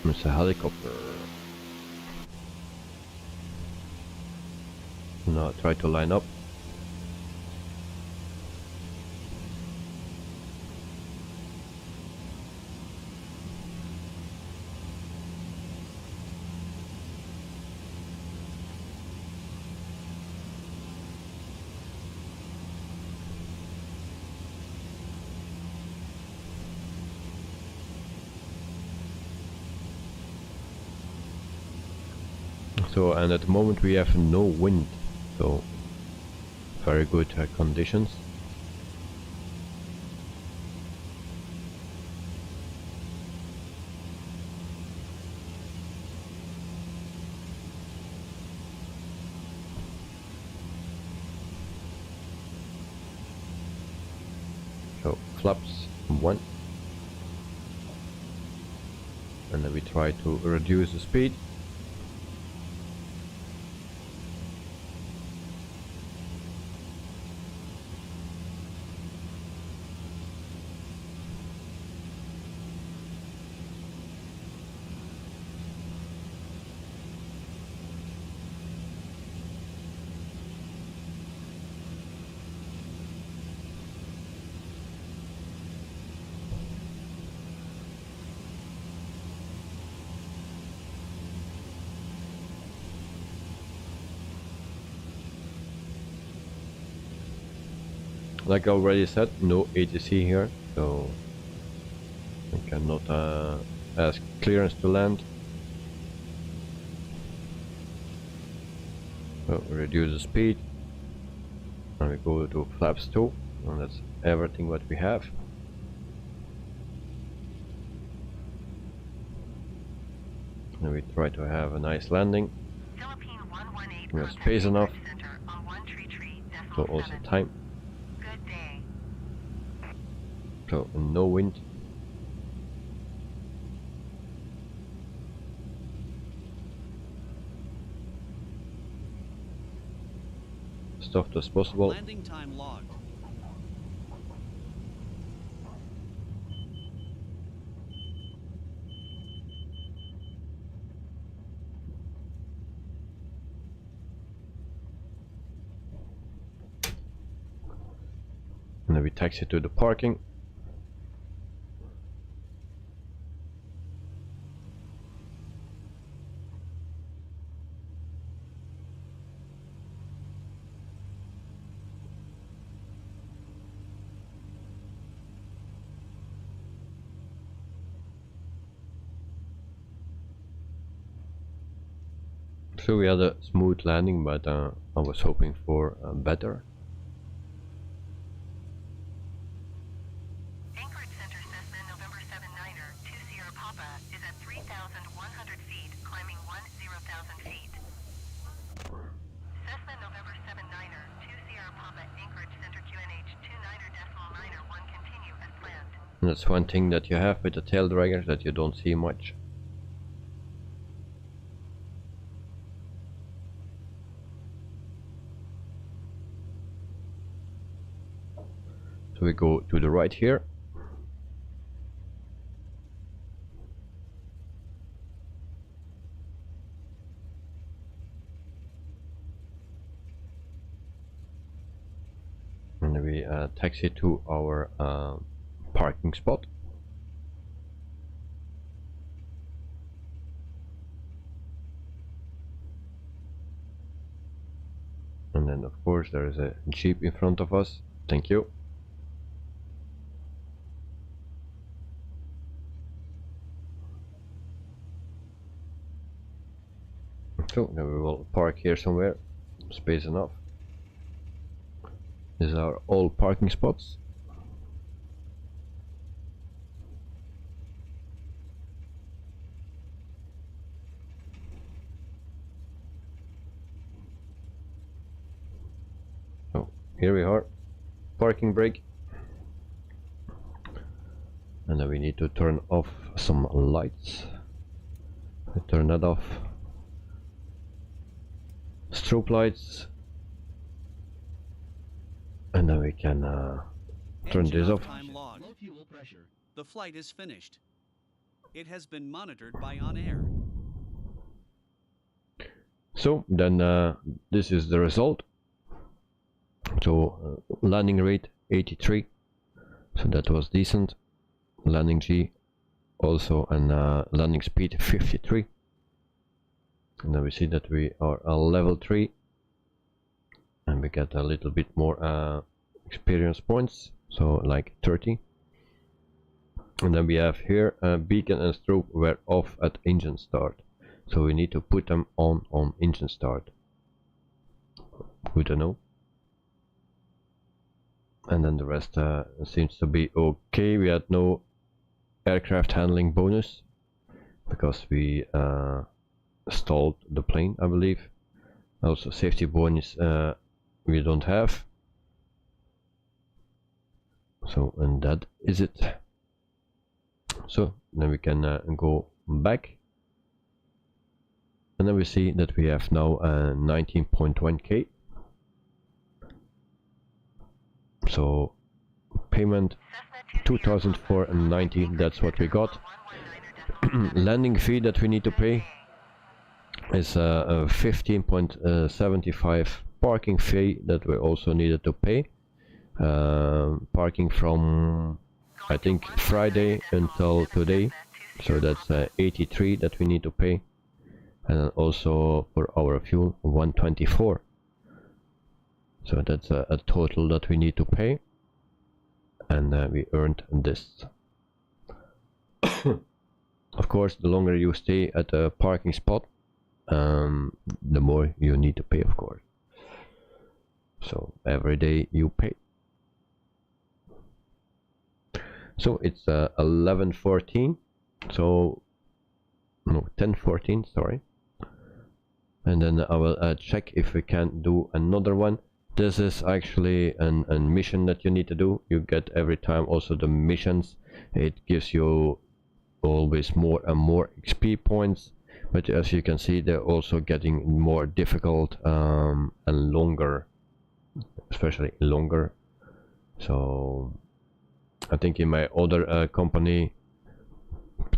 It's a helicopter. Now try to line up. So, and at the moment we have no wind, so very good conditions. So flaps 1, and then we try to reduce the speed. Like I already said, no ATC here, so I cannot ask clearance to land. So reduce the speed, and we go to flaps 2, and that's everything what we have. And we try to have a nice landing. Philippine 118 We have space enough, center on 13 so also time. Good day. So no wind. Soft as possible. Landing time logged. And then we taxi to the parking. So we had a smooth landing, but I was hoping for better. Anchorage Center Cessna November 79er, 2 Sierra Papa is at 3,100 feet, climbing 10,000 feet. Cessna November 79er, 2 Sierra Papa, Anchorage Center QNH 29er.9er1 continue as planned. And that's one thing that you have with the tail dragger, that you don't see much. So we go to the right here. And we taxi to our parking spot. And then of course there is a Jeep in front of us. Thank you. So then we will park here somewhere, space enough. These are all parking spots. here we are, parking brake, and then we need to turn off some lights. We turn that off. Strobe lights, and then we can turn Engine this off. time log. Low fuel pressure. The flight is finished. It has been monitored by ONAIR. So then this is the result. So landing rate 83, so that was decent. Landing G also, and landing speed 53. And then we see that we are a level 3, and we get a little bit more experience points, so like 30. And then we have here beacon and strobe were off at engine start, so we need to put them on engine start. Good to know. And then the rest seems to be okay. We had no aircraft handling bonus because we stalled the plane, I believe. Also safety bonus we don't have. So, and that is it. So then we can go back, and then we see that we have now 19.1k. So payment 2,490, that's what we got. Landing fee that we need to pay is 15.75 parking fee that we also needed to pay. Parking from I think Friday until today, so that's 83 that we need to pay, and then also for our fuel 124. So that's a total that we need to pay, and we earned this. Of course, the longer you stay at a parking spot, the more you need to pay, of course. So every day you pay. So it's 11:14, so no, 10:14, sorry. And then I will check if we can do another one. This is actually a mission that you need to do. You get every time also the missions. It gives you always more and more XP points, but as you can see, they're also getting more difficult and longer, especially longer. So I think in my other company,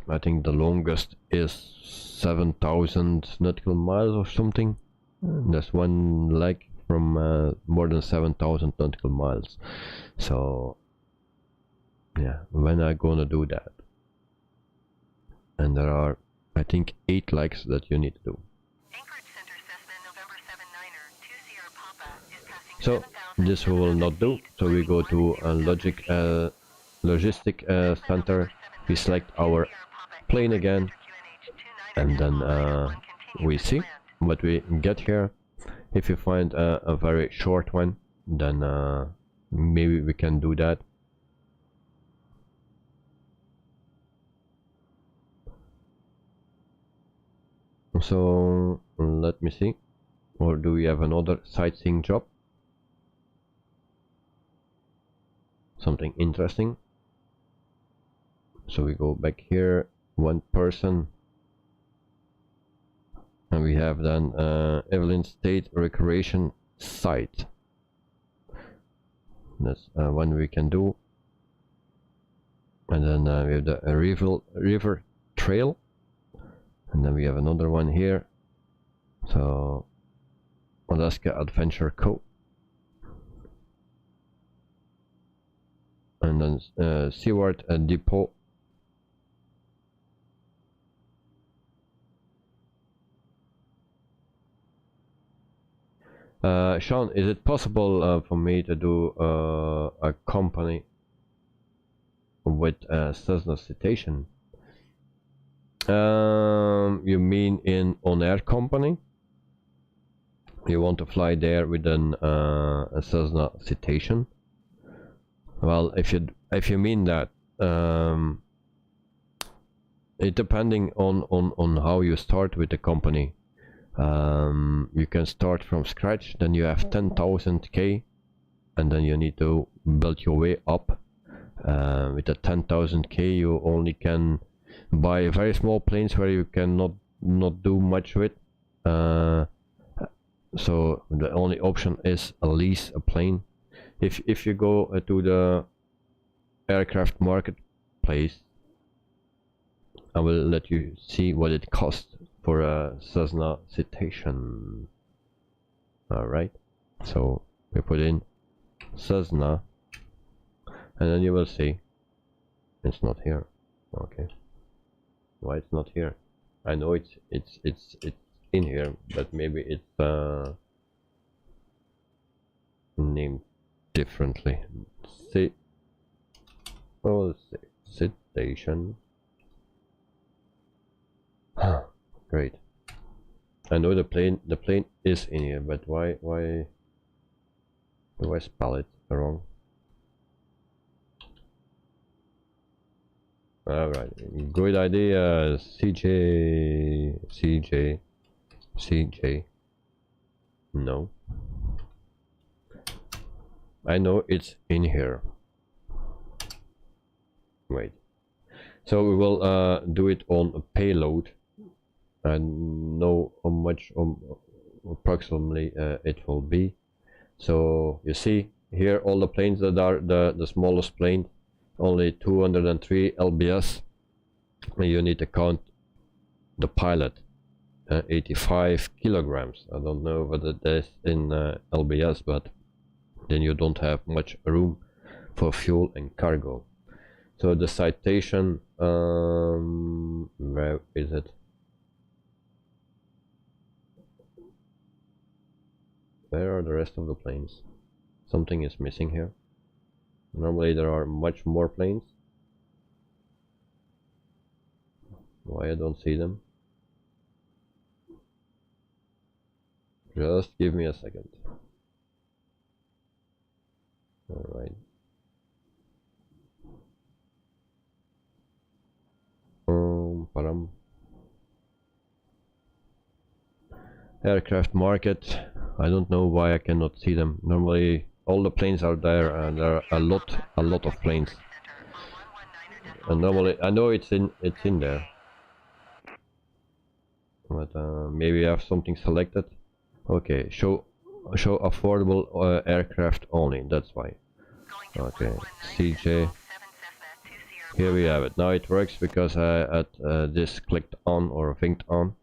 I think the longest is 7,000 nautical miles or something. There's one leg from more than 7,000 nautical miles. So yeah, when I gonna do that? And there are, I think, 8 legs that you need to do. So this we will not do. So we go to a logistic center. We select our plane again, and then we see what we get here. If you find a very short one, then maybe we can do that. So let me see, or do we have another sightseeing job? Something interesting. So we go back here, 1 person, and we have then Evelyn State Recreation Site. That's one we can do. And then we have the river trail, and then we have another one here. So Alaska Adventure Co. And then Seaward Depot. Sean, is it possible for me to do a company with Cessna citation? You mean in ONAIR company? You want to fly there with a Cessna citation? Well, if you mean that, it depending on how you start with the company. You can start from scratch, then you have 10,000 K, and then you need to build your way up. With a 10,000k you only can buy very small planes where you cannot not do much with. So the only option is a lease a plane. If you go to the aircraft marketplace, I will let you see what it costs for a Cessna Citation. Alright, so we put in Cessna, and then you will see it's not here. Okay, why it's not here? I know it's in here, but maybe it's named differently. Citation. Great. I know the plane is in here, but why do I spell it wrong? Alright, good idea. CJ. No. I know it's in here. Wait. So we will do it on a payload. And know how much approximately it will be. So you see here all the planes that are the smallest plane, only 203 lbs. And you need to count the pilot, 85 kilograms. I don't know what it is in lbs, but then you don't have much room for fuel and cargo. So the Citation, where is it? Where are the rest of the planes? Something is missing here. Normally there are much more planes. Why I don't see them? Just give me a second. Alright. Aircraft market. I don't know why I cannot see them. Normally all the planes are there, and there are a lot of planes. And normally I know it's in there, but maybe I have something selected. Okay, show affordable aircraft only. That's why. Okay, CJ. Here we have it. Now it works because I had this clicked on or linked on.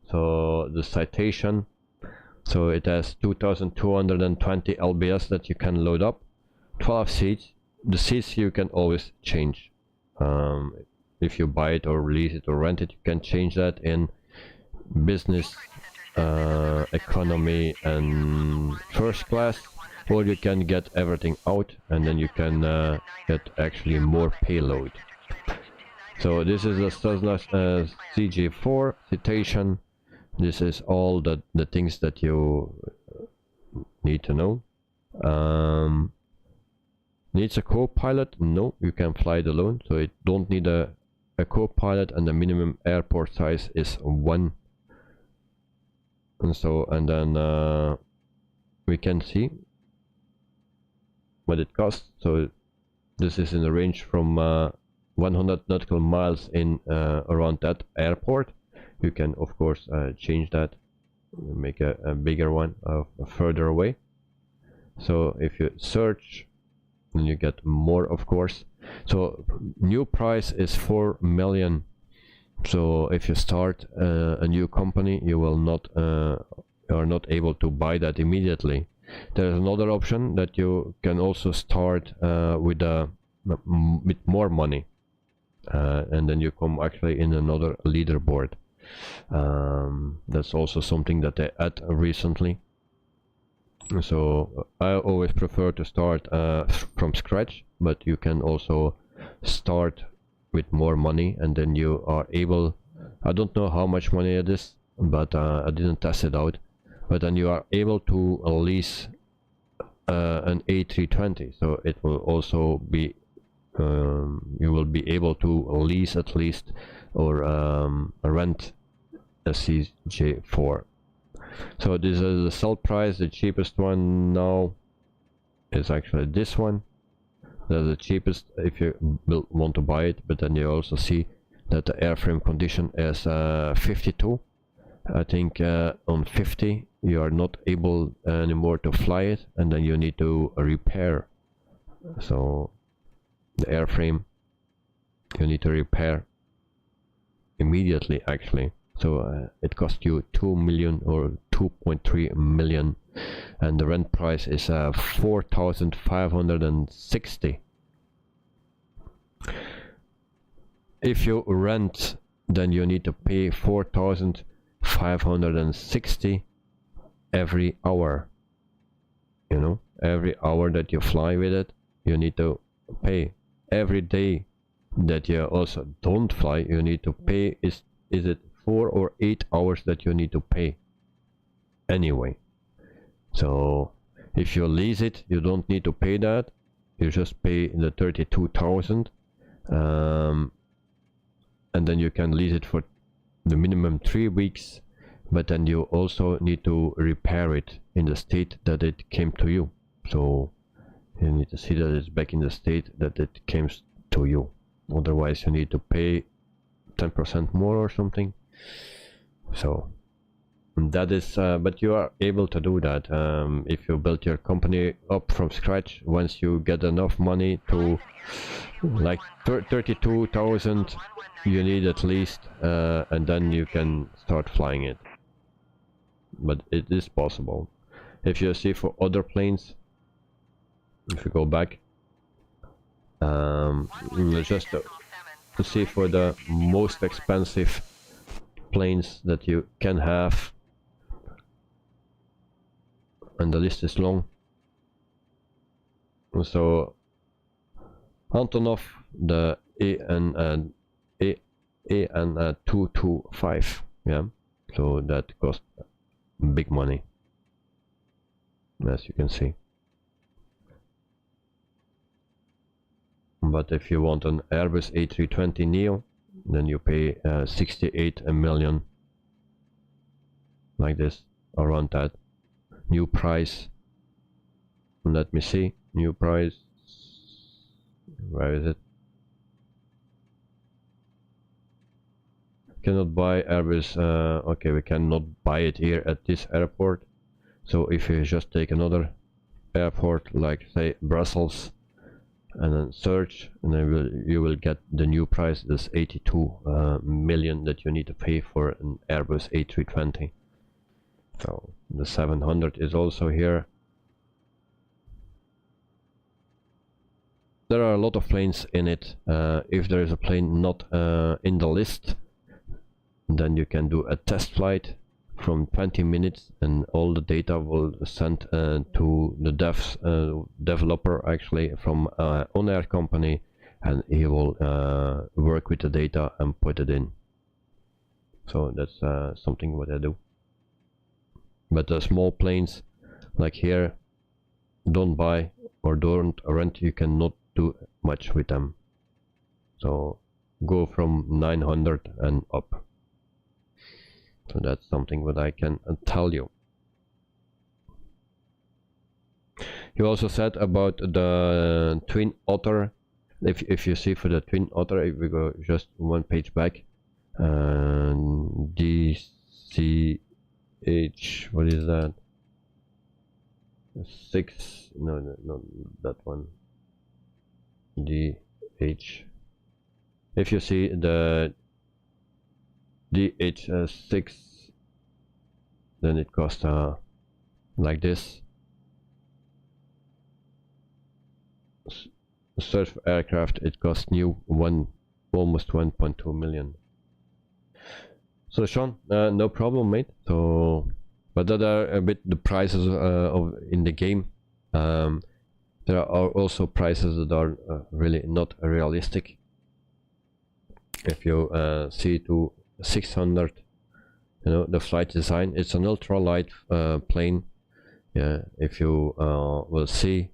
So the Citation. So it has 2220 lbs that you can load up, 12 seats. The seats you can always change. If you buy it or lease it or rent it, you can change that in business, economy and first class, or you can get everything out and then you can get actually more payload. So this is a Cessna CG4 Citation. This is all the things that you need to know. Needs a co-pilot? No, you can fly it alone, so it don't need a co-pilot, and the minimum airport size is 1. And then we can see what it costs. So this is in the range from 100 nautical miles in around that airport. You can of course change that, make a bigger one further away. So if you search, then you get more, of course. So new price is 4 million. So if you start a new company, you will not are not able to buy that immediately. There's another option that you can also start with more money, and then you come actually in another leaderboard. That's also something that they add recently. So I always prefer to start from scratch, but you can also start with more money, and then you are able, I don't know how much money it is, but I didn't test it out, but then you are able to lease an A320. So it will also be you will be able to lease at least, or rent a CJ4. So this is the sell price. The cheapest one now is actually this one. That's the cheapest if you will want to buy it, but then you also see that the airframe condition is 52. I think on 50 you are not able anymore to fly it, and then you need to repair. So the airframe you need to repair immediately actually. So it costs you 2 million or 2.3 million, and the rent price is 4,560. If you rent, then you need to pay 4,560 every hour. You know, every hour that you fly with it, you need to pay. Every day that you also don't fly, you need to pay. Is it 4 or 8 hours that you need to pay anyway? So if you lease it, you don't need to pay that. You just pay the 32,000, and then you can lease it for the minimum 3 weeks, but then you also need to repair it in the state that it came to you. So you need to see that it's back in the state that it came to you. Otherwise you need to pay 10% more or something. So that is but you are able to do that if you build your company up from scratch. Once you get enough money to like 32,000 you need at least, and then you can start flying it. But it is possible. If you see for other planes, if you go back, just to see for the most expensive planes that you can have, and the list is long. So Antonov, the AN225, yeah, so that cost big money, as you can see. But if you want an Airbus A320 Neo, then you pay 68 million, like this, around that. New price, let me see, new price, where is it? Cannot buy Airbus, okay, we cannot buy it here at this airport. So if you just take another airport, like say Brussels, and then search, and then you will get the new price. This 82 million that you need to pay for an Airbus A320. So the 700 is also here. There are a lot of planes in it. If there is a plane not in the list, then you can do a test flight from 20 minutes, and all the data will send to the developer actually from ONAIR company, and he will work with the data and put it in. So that's something what I do. But the small planes like here, don't buy or don't rent, you cannot do much with them. So go from 900 and up. So that's something that I can tell you. You also said about the Twin Otter. If you see for the Twin Otter, if we go just one page back, DCH, what is that? 6, no, that one. DH. If you see the DH6, then it costs like this. Surf aircraft, it costs new almost 1.2 million. So Sean, no problem, mate. So, but that are a bit the prices of in the game. There are also prices that are really not realistic. If you see to 600, you know, the flight design, it's an ultralight plane. Yeah, if you will see,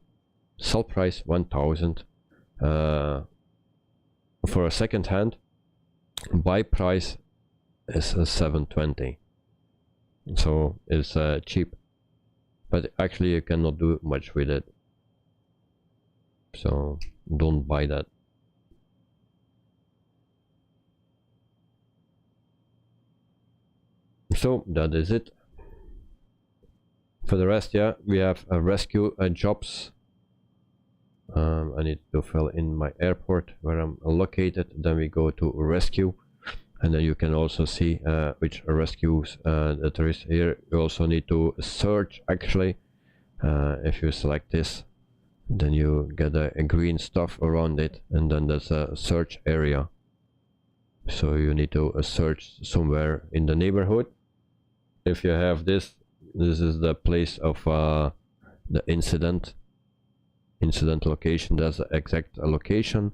sell price 1,000 for a second hand, buy price is 720. So it's cheap, but actually you cannot do much with it. so don't buy that. So that is it. For the rest, yeah, we have rescue jobs. I need to fill in my airport where I'm located. Then we go to rescue, and then you can also see which rescues that there is here. You also need to search actually. If you select this, then you get a green stuff around it, and then there's a search area. So you need to search somewhere in the neighborhood. If you have this is the place of the incident location. That's the exact location,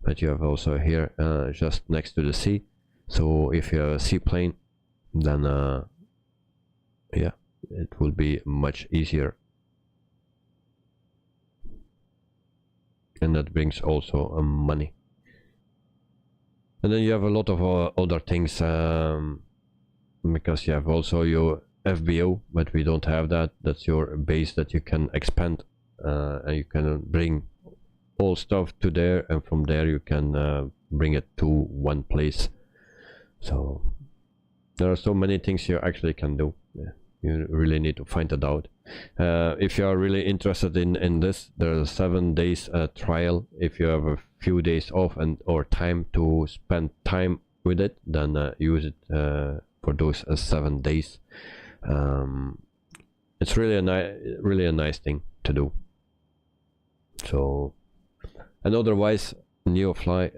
but you have also here just next to the sea. So if you have a seaplane, then yeah, it will be much easier. And that brings also money. And then you have a lot of other things, because you have also your FBO, but we don't have that. That's your base that you can expand, and you can bring all stuff to there, and from there you can bring it to one place. So there are so many things you actually can do. Yeah. You really need to find it out. If you are really interested in this, there's a 7 days trial. If you have a few days off and or time to spend time with it, then use it for those 7 days. It's really a nice thing to do. So, and otherwise, NeoFly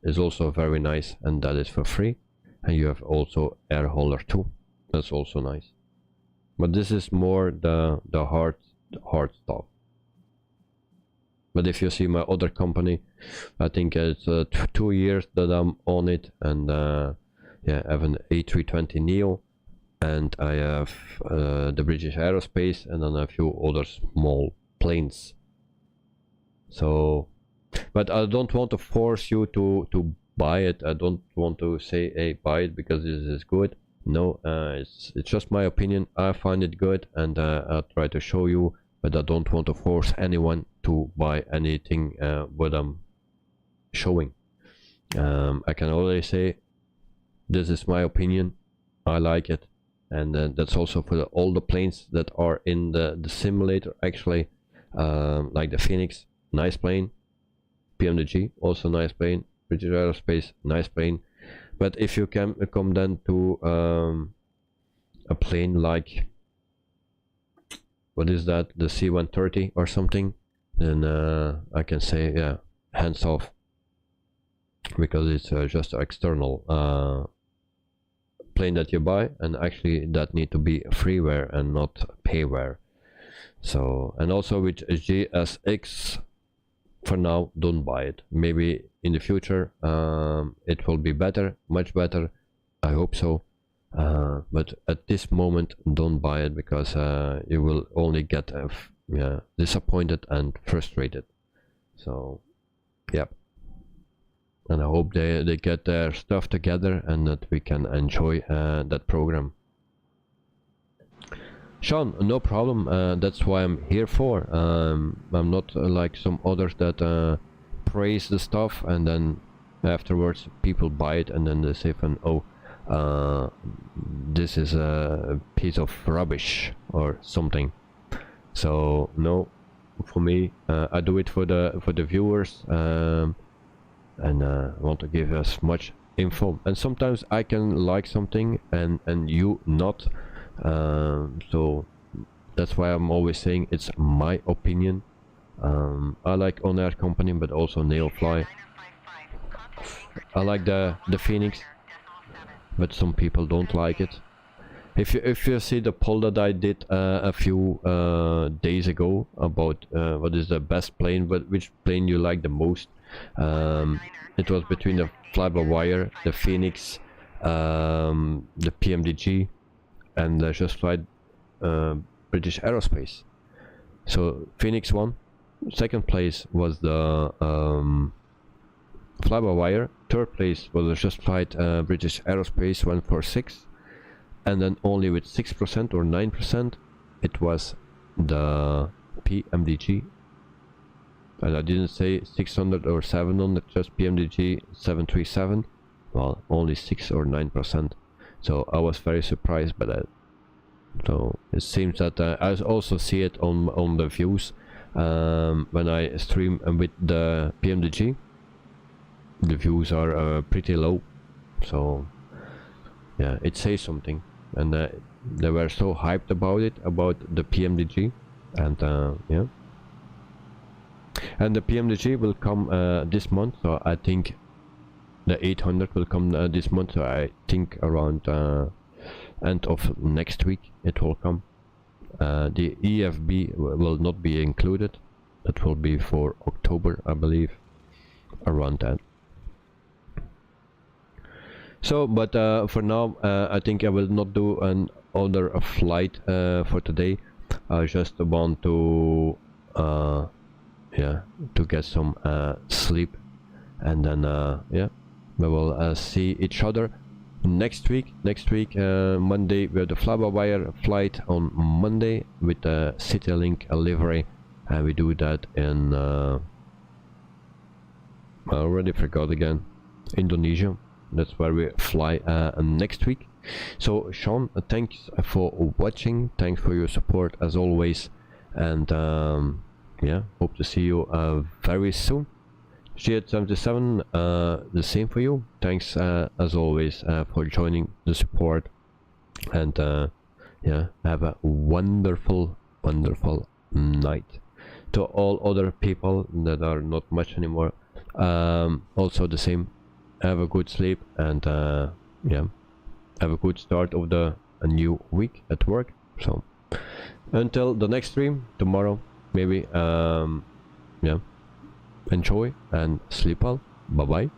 is also very nice, and that is for free. And you have also Air Holder 2. That's also nice. But this is more the hard stuff. But if you see my other company, I think it's 2 years that I'm on it, and yeah, I have an A320neo, and I have the British Aerospace, and then a few other small planes. So, but I don't want to force you to buy it. I don't want to say, hey, buy it because this is good. No, it's just my opinion. I find it good, and I'll try to show you, but I don't want to force anyone to buy anything what I'm showing. I can only say this is my opinion. I like it, and that's also for all the planes that are in the simulator actually, like the Phoenix, nice plane. PMDG, also nice plane. British Aerospace, nice plane. But if you can come then to a plane like, what is that, the C-130 or something, then I can say, yeah, hands off, because it's just an external plane that you buy, and actually that need to be freeware and not payware. So, and also with GSX, for now, don't buy it. Maybe in the future it will be better, much better. I hope so. But at this moment, don't buy it, because you will only get yeah, disappointed and frustrated. So, yeah. And I hope they get their stuff together and that we can enjoy that program. Sean, no problem. That's why I'm here for. I'm not like some others that praise the stuff and then afterwards people buy it and then they say, "Oh, this is a piece of rubbish" or something. So no, for me, I do it for the viewers, and want to give as much info. And sometimes I can like something and you not. So that's why I'm always saying it's my opinion. I like ONAIR company, but also NeoFly. I like the Phoenix, but some people don't like it. If you see the poll that I did a few days ago about what is the best plane, but which plane you like the most, it was between the fly-by-wire, the Phoenix, the PMDG, and Just Flight British Aerospace. So Phoenix won. Second place was the fly-by-wire. Third place was the Just Flight British Aerospace, went for 6. And then only with 6% or 9%, it was the PMDG. and I didn't say 600 or 700, just PMDG 737. Well, only 6 or 9%. So I was very surprised by that. So it seems that I also see it on the views when I stream with the PMDG. The views are pretty low. So yeah, it says something, and they were so hyped about it, about the PMDG, and yeah. And the PMDG will come this month, so I think the 800 will come this month, so I think around end of next week it will come. The EFB will not be included. That will be for October, I believe, around that. So, but for now, I think I will not do another flight for today. I just want to, yeah, to get some sleep, and then yeah, we will see each other next week. Monday we have the Flabberwire flight on Monday with the CityLink livery, and we do that in I already forgot again, Indonesia. That's where we fly next week. So Sean, thanks for watching, thanks for your support as always, and yeah, hope to see you very soon. G77, the same for you. Thanks as always for joining the support, and yeah, have a wonderful night. To all other people that are not much anymore, also the same. Have a good sleep, and yeah, have a good start of a new week at work. So until the next stream tomorrow, maybe, yeah, enjoy and sleep well. Bye bye.